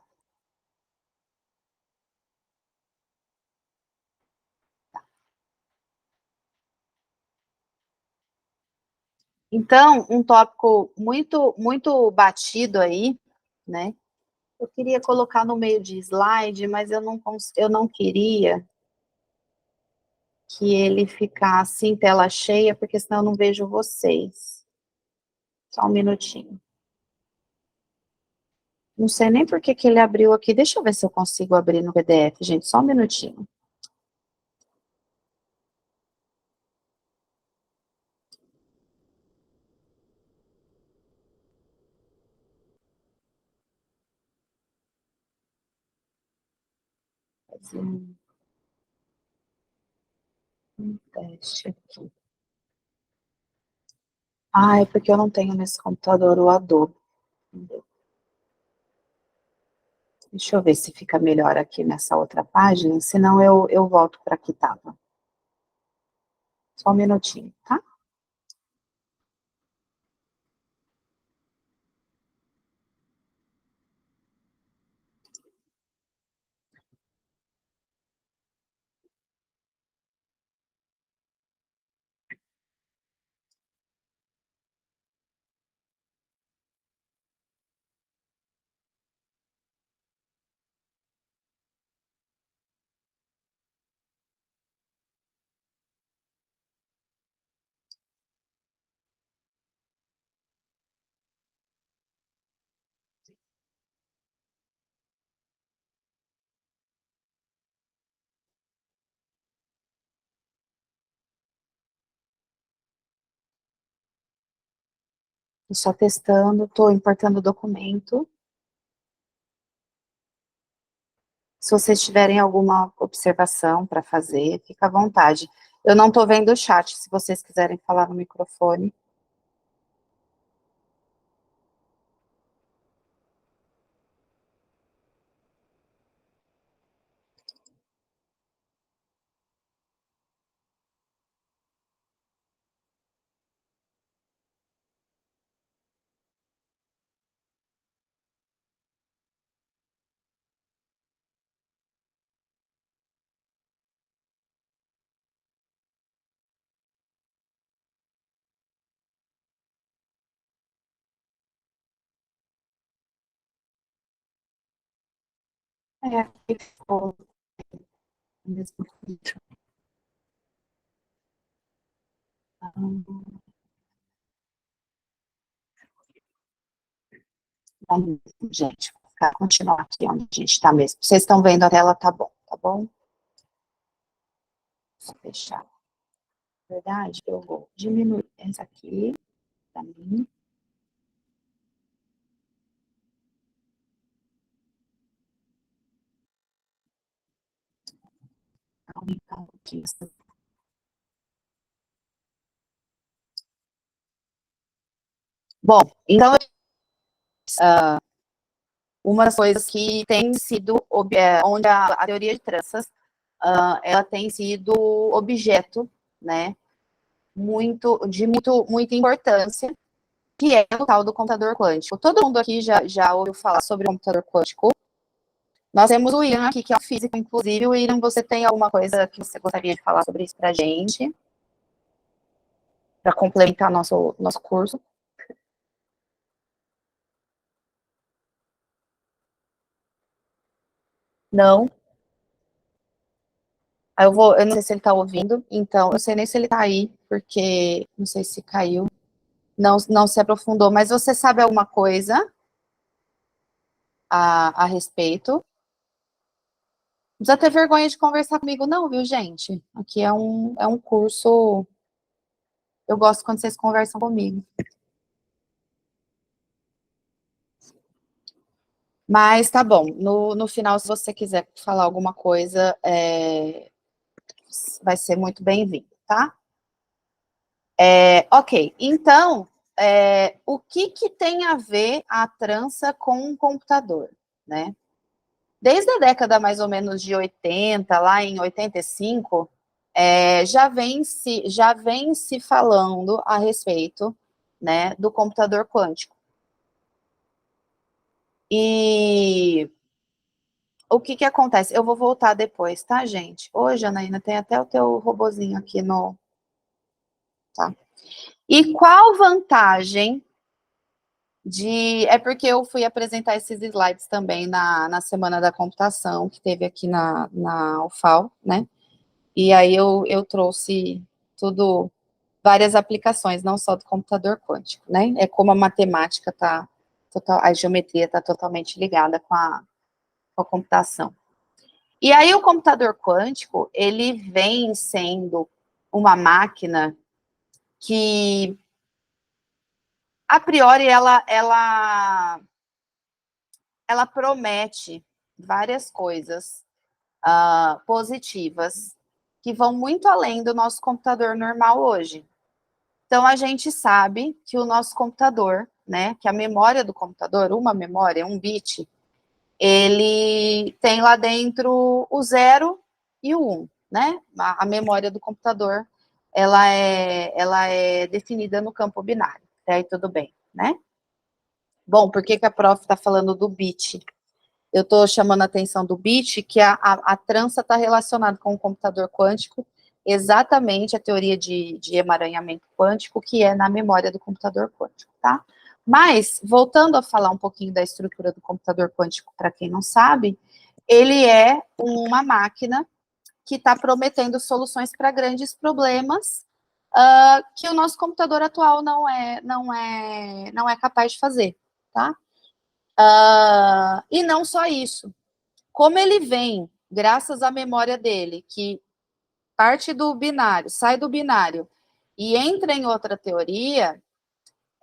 Então, um tópico muito batido aí, né? Eu queria colocar no meio de slide, mas eu não queria que ele ficasse em tela cheia, porque senão eu não vejo vocês. Só um minutinho. Não sei nem por que ele abriu aqui. Deixa eu ver se eu consigo abrir no PDF, gente. Só um minutinho. Fazer um teste aqui. Ah, é porque eu não tenho nesse computador o Adobe. Deixa eu ver se fica melhor aqui nessa outra página, senão eu volto para que estava. Só um minutinho, tá? Tô só testando, estou importando o documento. Se vocês tiverem alguma observação para fazer, fica à vontade. Eu não estou vendo o chat, se vocês quiserem falar no microfone. É, ficou mesmo filtro. Vamos, gente, vou continuar aqui onde a gente está mesmo. Vocês estão vendo a tela, tá bom, tá bom? Vou fechar. Na verdade, eu vou diminuir essa aqui, para mim. Aumentar um pouquinho. Bom, então, uma das coisas que tem sido, onde a teoria de tranças, ela tem sido objeto, né, muita importância, que é o tal do computador quântico. Todo mundo aqui já ouviu falar sobre o computador quântico. Nós temos o Ian aqui, que é um físico, inclusive. O Ian, você tem alguma coisa que você gostaria de falar sobre isso para a gente? Para complementar nosso curso? Não? Eu não sei se ele tá ouvindo, então, eu sei nem se ele tá aí, porque não sei se caiu, não se aprofundou, mas você sabe alguma coisa a respeito? Não precisa ter vergonha de conversar comigo, não, viu, gente? Aqui é um curso. Eu gosto quando vocês conversam comigo. Mas tá bom, no final, se você quiser falar alguma coisa, vai ser muito bem-vindo, tá? Ok, então, o que tem a ver a trança com um computador, né? Desde a década mais ou menos de 80, lá em 85, já vem se falando a respeito, né, do computador quântico. E o que acontece? Eu vou voltar depois, tá, gente? Ô, Janaína, tem até o teu robozinho aqui no... Tá. E qual vantagem É porque eu fui apresentar esses slides também na Semana da Computação, que teve aqui na UFAL, né? E aí eu trouxe tudo, várias aplicações, não só do computador quântico, né? É como a matemática a geometria está totalmente ligada com a computação. E aí o computador quântico, ele vem sendo uma máquina que, a priori, ela promete várias coisas positivas que vão muito além do nosso computador normal hoje. Então, a gente sabe que o nosso computador, né, que a memória do computador, uma memória, um bit, ele tem lá dentro o 0 e o 1, né? A memória do computador, ela é definida no campo binário. Até aí tudo bem, né? Bom, por que a prof está falando do bit? Eu estou chamando a atenção do bit, que a trança está relacionada com o computador quântico, exatamente a teoria de emaranhamento quântico, que é na memória do computador quântico, tá? Mas, voltando a falar um pouquinho da estrutura do computador quântico, para quem não sabe, ele é uma máquina que está prometendo soluções para grandes problemas que o nosso computador atual não é capaz de fazer, tá? E não só isso. Como ele vem, graças à memória dele, que parte do binário, sai do binário e entra em outra teoria,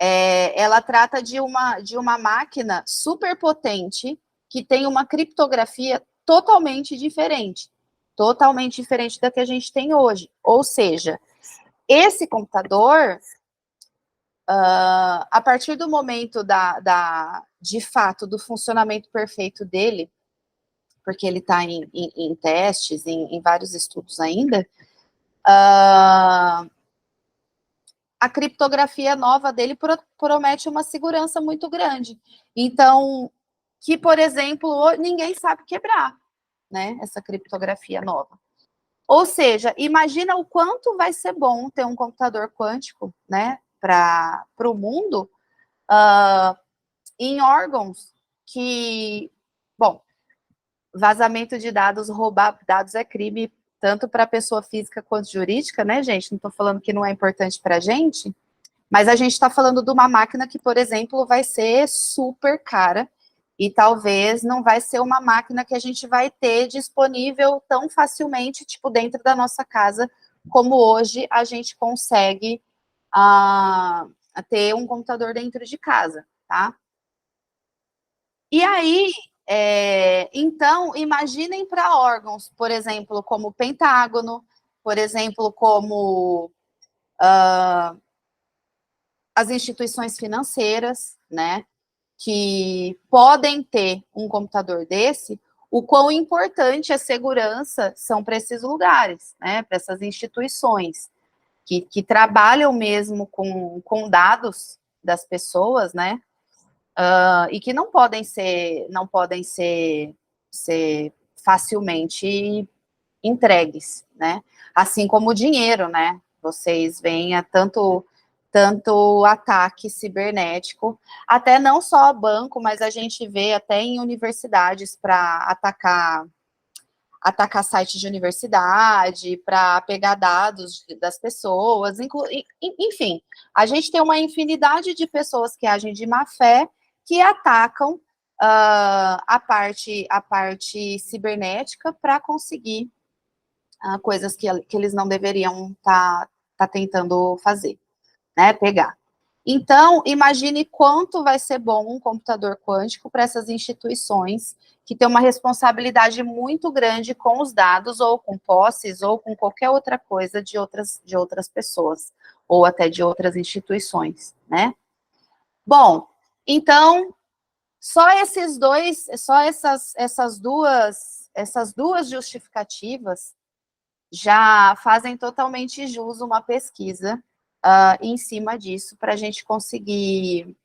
ela trata de uma máquina super potente que tem uma criptografia totalmente diferente da que a gente tem hoje. Ou seja, esse computador, a partir do momento de fato, do funcionamento perfeito dele, porque ele está em testes, em vários estudos ainda, a criptografia nova dele promete uma segurança muito grande. Então, que, por exemplo, ninguém sabe quebrar, né, essa criptografia nova. Ou seja, imagina o quanto vai ser bom ter um computador quântico, né, para o mundo, em órgãos que, bom, vazamento de dados, roubar dados é crime, tanto para a pessoa física quanto jurídica, né, gente? Não estou falando que não é importante para a gente, mas a gente está falando de uma máquina que, por exemplo, vai ser super cara e talvez não vai ser uma máquina que a gente vai ter disponível tão facilmente, tipo, dentro da nossa casa, como hoje a gente consegue ter um computador dentro de casa, tá? E aí, então, imaginem para órgãos, por exemplo, como o Pentágono, por exemplo, como as instituições financeiras, né, que podem ter um computador desse, o quão importante a segurança são para esses lugares, né, para essas instituições, que trabalham mesmo com dados das pessoas, né, e que não podem ser facilmente entregues, né? Assim como o dinheiro, né? Vocês veem tanto ataque cibernético, até não só banco, mas a gente vê até em universidades para atacar atacar site de universidade, para pegar dados das pessoas, enfim, a gente tem uma infinidade de pessoas que agem de má fé, que atacam a parte cibernética para conseguir coisas que eles não deveriam tá tentando fazer, né, pegar. Então, imagine quanto vai ser bom um computador quântico para essas instituições que têm uma responsabilidade muito grande com os dados, ou com posses, ou com qualquer outra coisa de outras pessoas, ou até de outras instituições, né? Bom, então, só essas duas justificativas já fazem totalmente jus uma pesquisa em cima disso, para a gente conseguir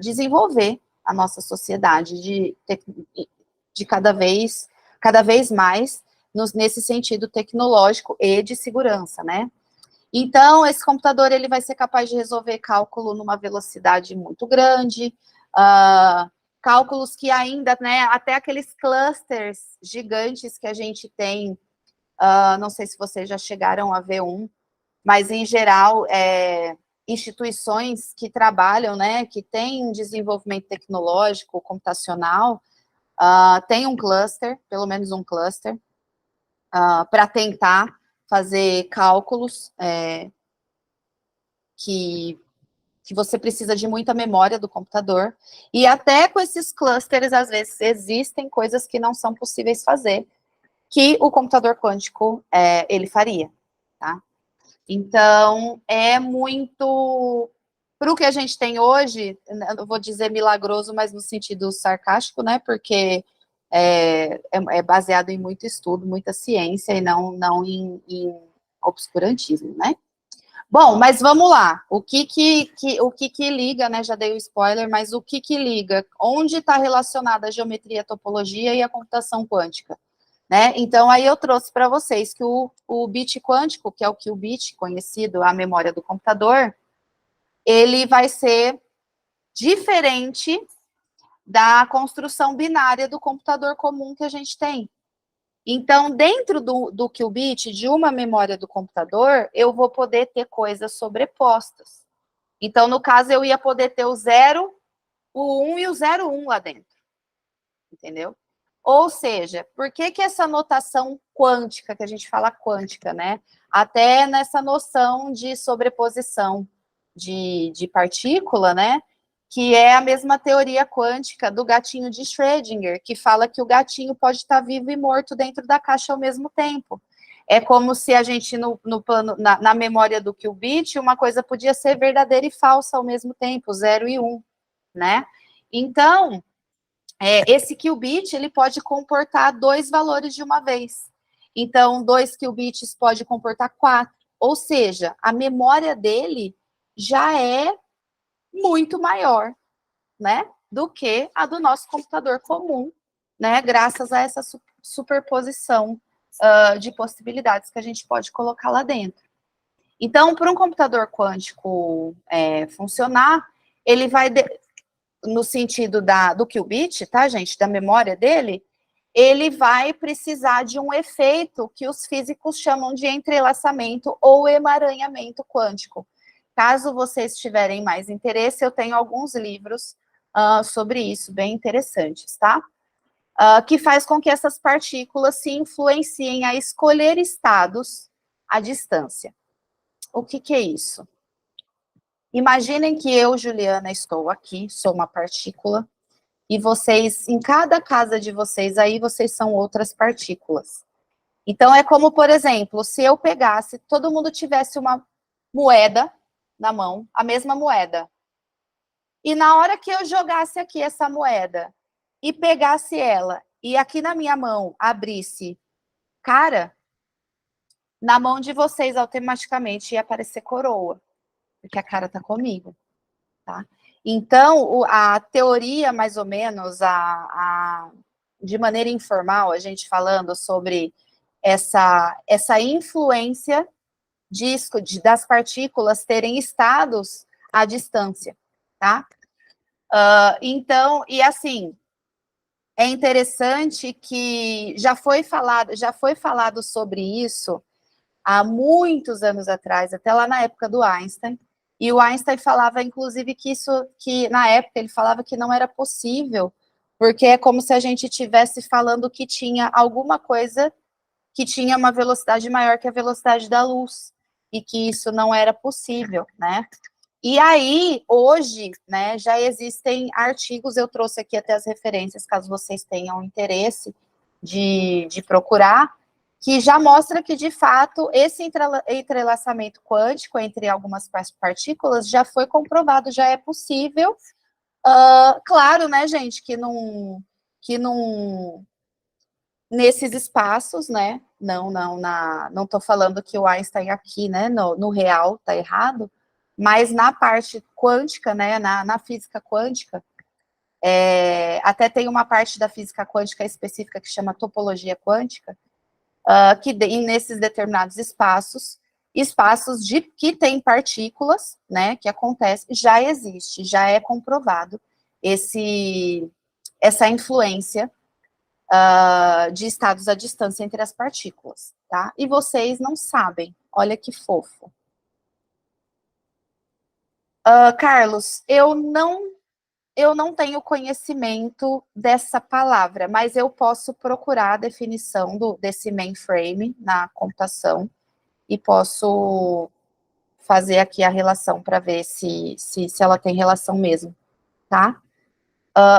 desenvolver a nossa sociedade de cada vez mais nesse sentido tecnológico e de segurança, né? Então, esse computador ele vai ser capaz de resolver cálculo numa velocidade muito grande, cálculos que ainda, né, até aqueles clusters gigantes que a gente tem, não sei se vocês já chegaram a ver mas em geral, instituições que trabalham, né, que têm desenvolvimento tecnológico, computacional, tem um cluster, pelo menos um cluster, para tentar fazer cálculos que você precisa de muita memória do computador, e até com esses clusters, às vezes, existem coisas que não são possíveis fazer, que o computador quântico, ele faria, tá? Então, é muito... Para o que a gente tem hoje, eu vou dizer milagroso, mas no sentido sarcástico, né? Porque é baseado em muito estudo, muita ciência, e não em obscurantismo, né? Bom, mas vamos lá. O que liga, né? Já dei o spoiler, mas o que liga? Onde está relacionada a geometria, a topologia e a computação quântica? Né? Então, aí eu trouxe para vocês que o bit quântico, que é o qubit, conhecido, a memória do computador, ele vai ser diferente da construção binária do computador comum que a gente tem. Então, dentro do qubit, de uma memória do computador, eu vou poder ter coisas sobrepostas. Então, no caso, eu ia poder ter o 0, o 1 e o 0,1 lá dentro. Entendeu? Ou seja, por que essa notação quântica, que a gente fala quântica, né? Até nessa noção de sobreposição de partícula, né? Que é a mesma teoria quântica do gatinho de Schrödinger, que fala que o gatinho pode estar vivo e morto dentro da caixa ao mesmo tempo. É como se a gente, no plano, na memória do qubit, uma coisa podia ser verdadeira e falsa ao mesmo tempo, 0 e 1, né? Então, esse qubit, ele pode comportar 2 valores de uma vez. Então, 2 qubits pode comportar 4. Ou seja, a memória dele já é muito maior, né, do que a do nosso computador comum, né, graças a essa superposição de possibilidades que a gente pode colocar lá dentro. Então, para um computador quântico funcionar, ele vai... no sentido do qubit, tá, gente, da memória dele, ele vai precisar de um efeito que os físicos chamam de entrelaçamento ou emaranhamento quântico. Caso vocês tiverem mais interesse, eu tenho alguns livros sobre isso, bem interessantes, tá? Que faz com que essas partículas se influenciem a escolher estados à distância. O que é isso? Imaginem que eu, Juliana, estou aqui, sou uma partícula, e vocês, em cada casa de vocês, aí vocês são outras partículas. Então, é como, por exemplo, se eu pegasse, todo mundo tivesse uma moeda na mão, a mesma moeda, e na hora que eu jogasse aqui essa moeda, e pegasse ela, e aqui na minha mão abrisse cara, na mão de vocês automaticamente ia aparecer coroa, porque a cara está comigo. Tá? Então, a teoria, mais ou menos, de maneira informal, a gente falando sobre essa influência das partículas terem estados à distância, tá? Então, e assim, é interessante que já foi falado sobre isso há muitos anos atrás, até lá na época do Einstein, e o Einstein falava, inclusive, que na época ele falava que não era possível, porque é como se a gente estivesse falando que tinha alguma coisa que tinha uma velocidade maior que a velocidade da luz, e que isso não era possível, né? E aí, hoje, né, já existem artigos, eu trouxe aqui até as referências, caso vocês tenham interesse de procurar, que já mostra que, de fato, esse entrelaçamento quântico entre algumas partículas já foi comprovado, já é possível. Claro, né, gente, que não nesses espaços, né, não estou falando que o Einstein aqui, né, no real, está errado, mas na parte quântica, né, na física quântica, até tem uma parte da física quântica específica que chama topologia quântica, que nesses determinados espaços que tem partículas, né, que acontece, já existe, já é comprovado essa influência de estados à distância entre as partículas, tá? E vocês não sabem, olha que fofo. Carlos, eu não tenho conhecimento dessa palavra, mas eu posso procurar a definição desse mainframe na computação e posso fazer aqui a relação para ver se ela tem relação mesmo, tá?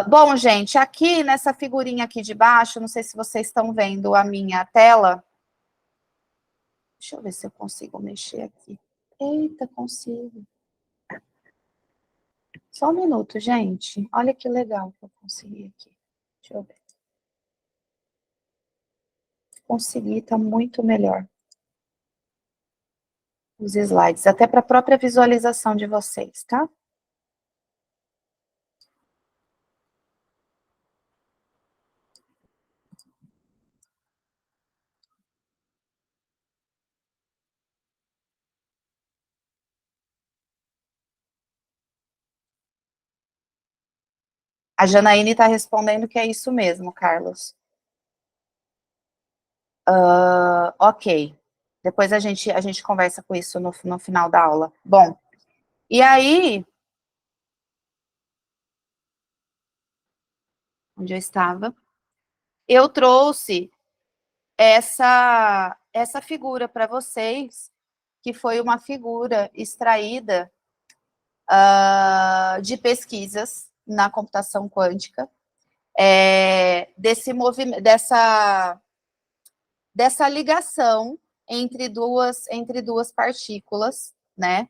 Bom, gente, aqui nessa figurinha aqui de baixo, não sei se vocês estão vendo a minha tela. Deixa eu ver se eu consigo mexer aqui. Eita, consigo. Só um minuto, gente. Olha que legal que eu consegui aqui. Deixa eu ver. Consegui, tá muito melhor. Os slides, até para a própria visualização de vocês, tá? A Janaíne está respondendo que é isso mesmo, Carlos. Ok. Depois a gente conversa com isso no final da aula. Bom, e aí... Onde eu estava? Eu trouxe essa figura para vocês, que foi uma figura extraída de pesquisas na computação quântica, dessa ligação entre duas partículas, né?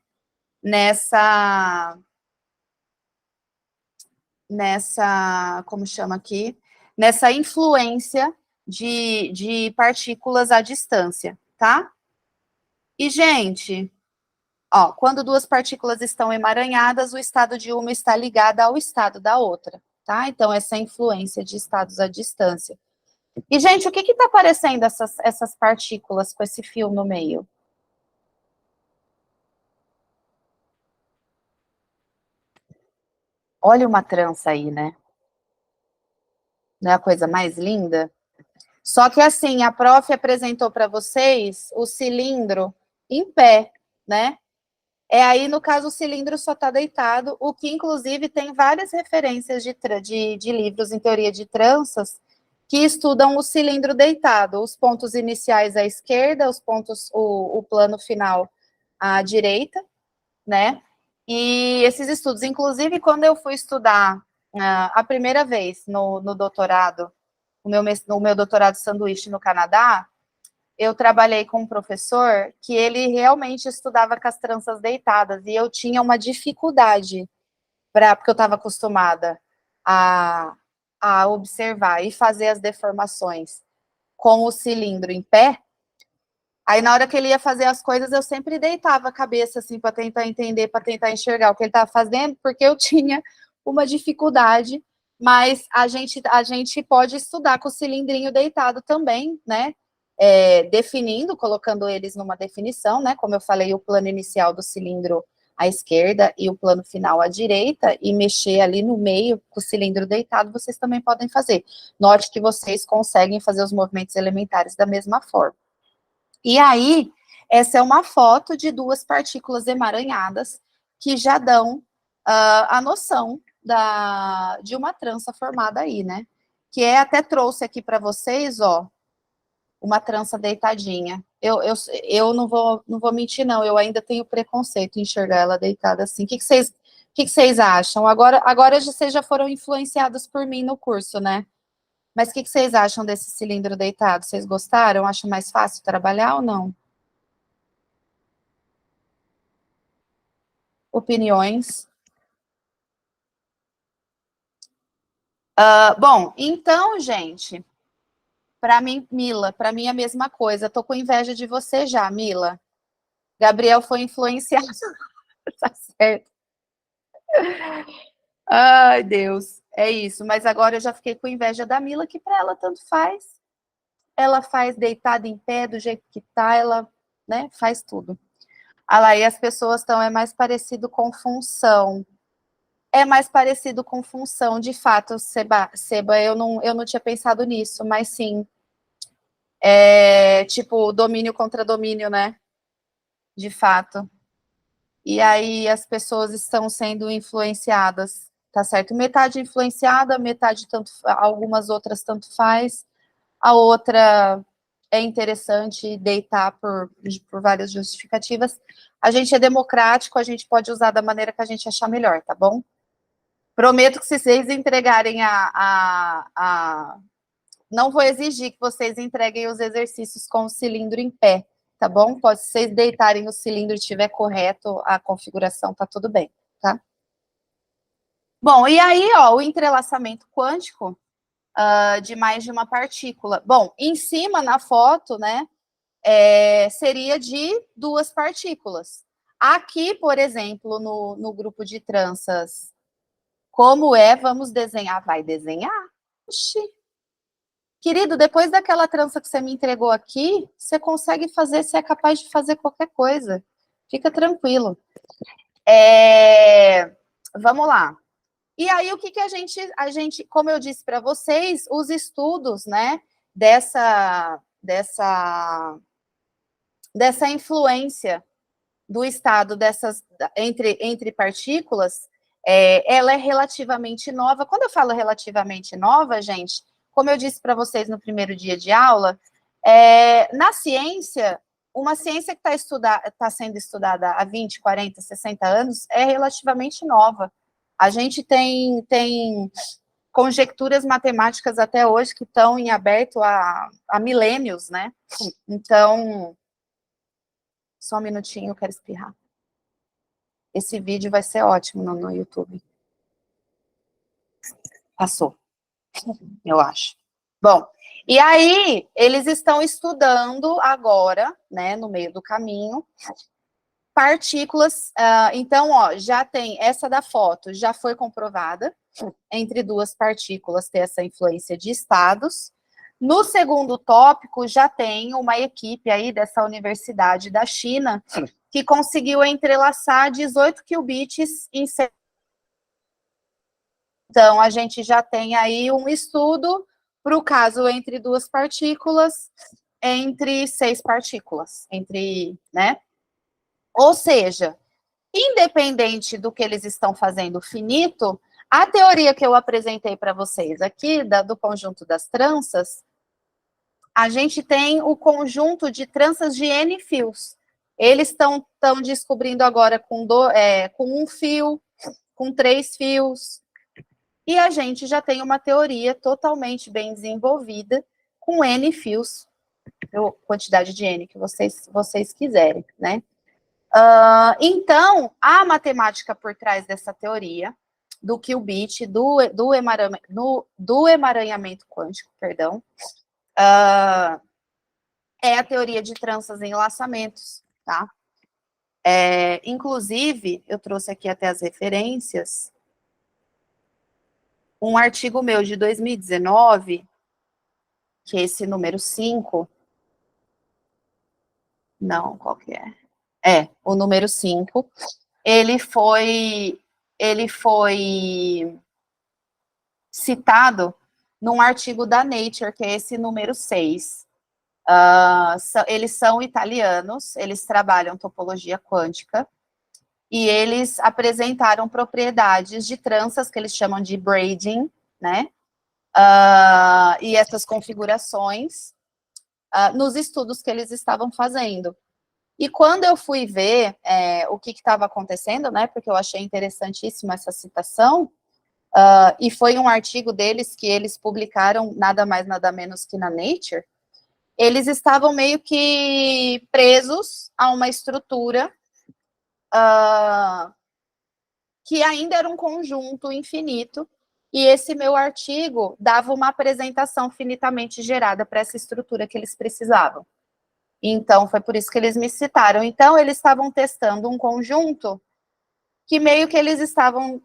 Como chama aqui? Nessa influência de partículas à distância, tá? E, gente, quando duas partículas estão emaranhadas, o estado de uma está ligado ao estado da outra, tá? Então, essa influência de estados à distância. E, gente, o que está aparecendo essas partículas com esse fio no meio? Olha uma trança aí, né? Não é a coisa mais linda? Só que, assim, a prof apresentou para vocês o cilindro em pé, né? Aí, no caso, o cilindro só está deitado, o que, inclusive, tem várias referências de livros em teoria de tranças que estudam o cilindro deitado, os pontos iniciais à esquerda, o plano final à direita, né? E esses estudos, inclusive, quando eu fui estudar a primeira vez no doutorado, o meu doutorado sanduíche no Canadá, eu trabalhei com um professor que ele realmente estudava com as tranças deitadas, e eu tinha uma dificuldade, porque eu estava acostumada a observar e fazer as deformações com o cilindro em pé. Aí, na hora que ele ia fazer as coisas, eu sempre deitava a cabeça, assim, para tentar entender, para tentar enxergar o que ele estava fazendo, porque eu tinha uma dificuldade, mas a gente pode estudar com o cilindrinho deitado também, né? Definindo, colocando eles numa definição, né? Como eu falei, o plano inicial do cilindro à esquerda e o plano final à direita, e mexer ali no meio, com o cilindro deitado, vocês também podem fazer. Note que vocês conseguem fazer os movimentos elementares da mesma forma. E aí, essa é uma foto de duas partículas emaranhadas, que já dão a noção de uma trança formada aí, né? Que até trouxe aqui para vocês, ó, uma trança deitadinha. Eu não vou mentir, não, eu ainda tenho preconceito em enxergar ela deitada assim. O que vocês acham? Agora vocês já foram influenciados por mim no curso, né? Mas o que vocês acham desse cilindro deitado? Vocês gostaram? Acham mais fácil trabalhar ou não? Opiniões? Bom, então, gente, para mim, Mila, para mim é a mesma coisa. Tô com inveja de você já, Mila. Gabriel foi influenciado. Tá certo. Ai, Deus, é isso. Mas agora eu já fiquei com inveja da Mila, que para ela tanto faz. Ela faz deitada em pé, do jeito que tá, ela, né, faz tudo. Ah lá, e as pessoas estão, é mais parecido com função. É mais parecido com função, de fato, Seba, eu não tinha pensado nisso, mas sim, tipo, domínio contra domínio, né? De fato. E aí as pessoas estão sendo influenciadas, tá certo? Metade influenciada, metade tanto, algumas outras tanto faz, a outra é interessante deitar por várias justificativas. A gente é democrático, a gente pode usar da maneira que a gente achar melhor, tá bom? Prometo que se vocês entregarem não vou exigir que vocês entreguem os exercícios com o cilindro em pé, tá bom? Pode, se vocês deitarem o cilindro e estiver correto a configuração, tá tudo bem, tá? Bom, e aí, ó, o entrelaçamento quântico de mais de uma partícula. Bom, em cima na foto, né, seria de duas partículas. Aqui, por exemplo, no grupo de tranças, como vamos desenhar? Vai desenhar? Oxi. Querido, depois daquela trança que você me entregou aqui, você consegue fazer, você é capaz de fazer qualquer coisa. Fica tranquilo. Vamos lá. E aí, o que a gente, como eu disse para vocês, os estudos, né, dessa influência do estado entre partículas, ela é relativamente nova. Quando eu falo relativamente nova, gente, como eu disse para vocês no primeiro dia de aula, na ciência, uma ciência que está sendo estudada há 20, 40, 60 anos é relativamente nova. A gente tem conjecturas matemáticas até hoje que estão em aberto há milênios, né? Então, só um minutinho, eu quero espirrar. Esse vídeo vai ser ótimo no YouTube. Passou, eu acho. Bom, e aí eles estão estudando agora, né, no meio do caminho, partículas. Então, ó, já tem essa da foto, já foi comprovada entre duas partículas ter essa influência de estados. No segundo tópico, já tem uma equipe aí dessa universidade da China que conseguiu entrelaçar 18 qubits em. Então, a gente já tem aí um estudo para o caso entre duas partículas, entre 6 partículas, né? Ou seja, independente do que eles estão fazendo finito, a teoria que eu apresentei para vocês aqui, do conjunto das tranças, a gente tem o conjunto de tranças de N fios. Eles estão descobrindo agora com um fio, com 3 fios, e a gente já tem uma teoria totalmente bem desenvolvida, com N fios, ou quantidade de N que vocês quiserem, né? Então, a matemática por trás dessa teoria, do qubit, do emaranhamento quântico, perdão, é a teoria de tranças em laçamentos, tá? Inclusive, eu trouxe aqui até as referências, um artigo meu de 2019, que é esse número 5, não, qual que é? O número 5, ele foi, ele foi citado num artigo da Nature, que é esse número 6. Eles são italianos, eles trabalham topologia quântica, e eles apresentaram propriedades de tranças, que eles chamam de braiding, né? E essas configurações nos estudos que eles estavam fazendo. E quando eu fui ver o que estava acontecendo, né, porque eu achei interessantíssima essa citação, e foi um artigo deles que eles publicaram nada mais, nada menos que na Nature, eles estavam meio que presos a uma estrutura que ainda era um conjunto infinito, e esse meu artigo dava uma apresentação finitamente gerada para essa estrutura que eles precisavam. Então, foi por isso que eles me citaram. Então, eles estavam testando um conjunto que meio que eles estavam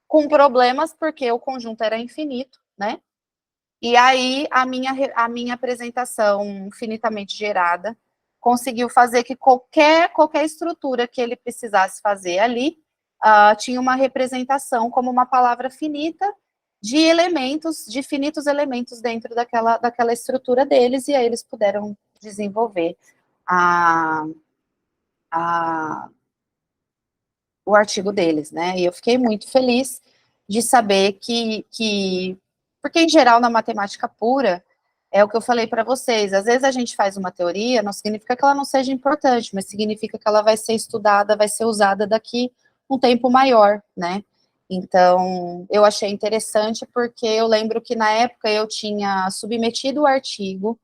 com problemas, porque o conjunto era infinito, né? E aí, a minha apresentação finitamente gerada conseguiu fazer que qualquer estrutura que ele precisasse fazer ali tinha uma representação como uma palavra finita de elementos, de finitos elementos dentro daquela estrutura deles, e aí eles puderam desenvolver o artigo deles, né? E eu fiquei muito feliz de saber porque em geral na matemática pura, é o que eu falei para vocês, às vezes a gente faz uma teoria, não significa que ela não seja importante, mas significa que ela vai ser estudada, vai ser usada daqui um tempo maior, né? Então, eu achei interessante porque eu lembro que na época eu tinha submetido o artigo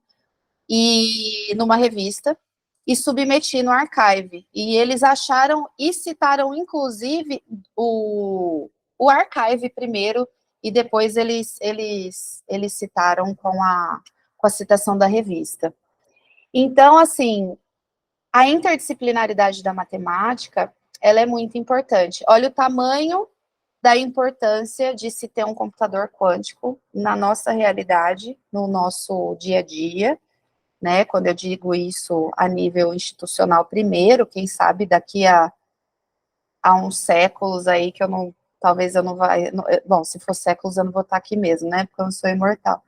e numa revista e submeti no Archive. E eles acharam e citaram, inclusive, o Archive primeiro, e depois eles citaram com a citação da revista. Então, assim, a interdisciplinaridade da matemática, ela é muito importante. Olha o tamanho da importância de se ter um computador quântico na nossa realidade, no nosso dia a dia, né? Quando eu digo isso a nível institucional primeiro, quem sabe daqui a uns séculos aí que talvez eu não vai, bom, se for séculos eu não vou estar aqui mesmo, né? Porque eu não sou imortal.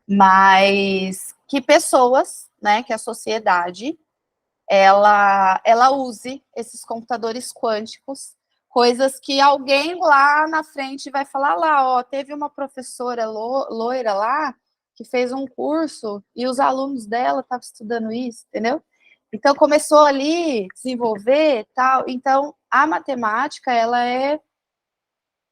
Mas que pessoas, né, que a sociedade ela use esses computadores quânticos, coisas que alguém lá na frente vai falar lá, ó, teve uma professora loira lá que fez um curso e os alunos dela estavam estudando isso, entendeu? Então começou ali desenvolver tal. Então a matemática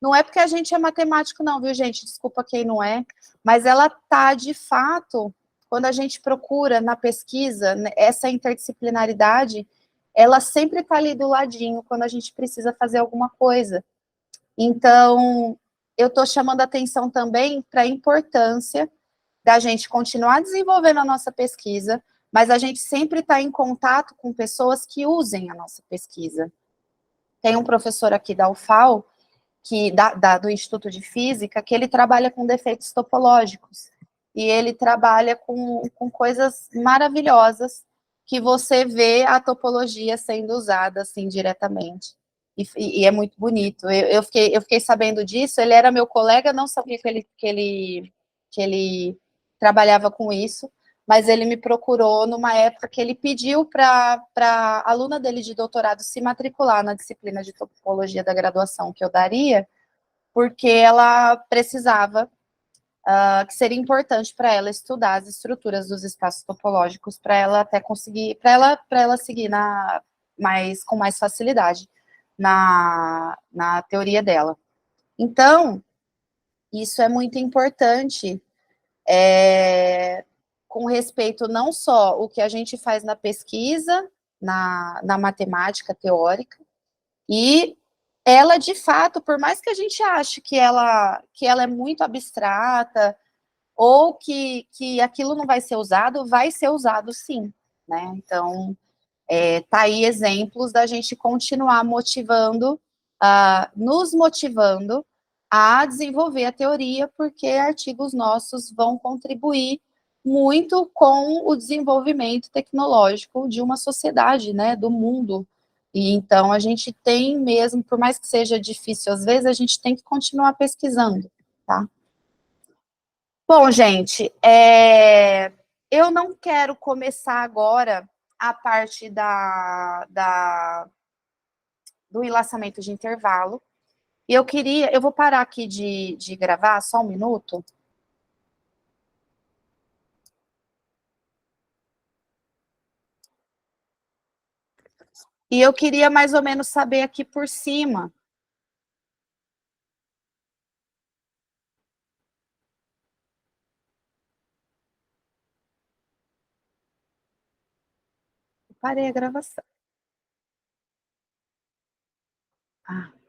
não é porque a gente é matemático não, viu gente? Desculpa quem não é, mas ela tá de fato quando a gente procura na pesquisa essa interdisciplinaridade, ela sempre está ali do ladinho quando a gente precisa fazer alguma coisa. Então, eu estou chamando a atenção também para a importância da gente continuar desenvolvendo a nossa pesquisa, mas a gente sempre está em contato com pessoas que usem a nossa pesquisa. Tem um professor aqui da UFAL, do Instituto de Física, que ele trabalha com defeitos topológicos. E ele trabalha com coisas maravilhosas que você vê a topologia sendo usada, assim, diretamente. E é muito bonito. Eu fiquei sabendo disso, ele era meu colega, não sabia que ele trabalhava com isso, mas ele me procurou numa época que ele pediu para a aluna dele de doutorado se matricular na disciplina de topologia da graduação que eu daria, porque ela precisava, que seria importante para ela estudar as estruturas dos espaços topológicos, para ela até conseguir, para ela seguir com mais facilidade na teoria dela. Então, isso é muito importante, com respeito não só o que a gente faz na pesquisa, na matemática teórica, e ela, de fato, por mais que a gente ache que ela é muito abstrata, ou que aquilo não vai ser usado sim, né? Então, tá aí exemplos da gente continuar motivando, nos motivando a desenvolver a teoria, porque artigos nossos vão contribuir muito com o desenvolvimento tecnológico de uma sociedade, né, do mundo, E então a gente tem mesmo, por mais que seja difícil às vezes, a gente tem que continuar pesquisando, tá? Bom, gente, eu não quero começar agora a parte do enlaçamento de intervalo. E eu vou parar aqui de gravar só um minuto. E eu queria mais ou menos saber aqui por cima. Parei a gravação. Ah.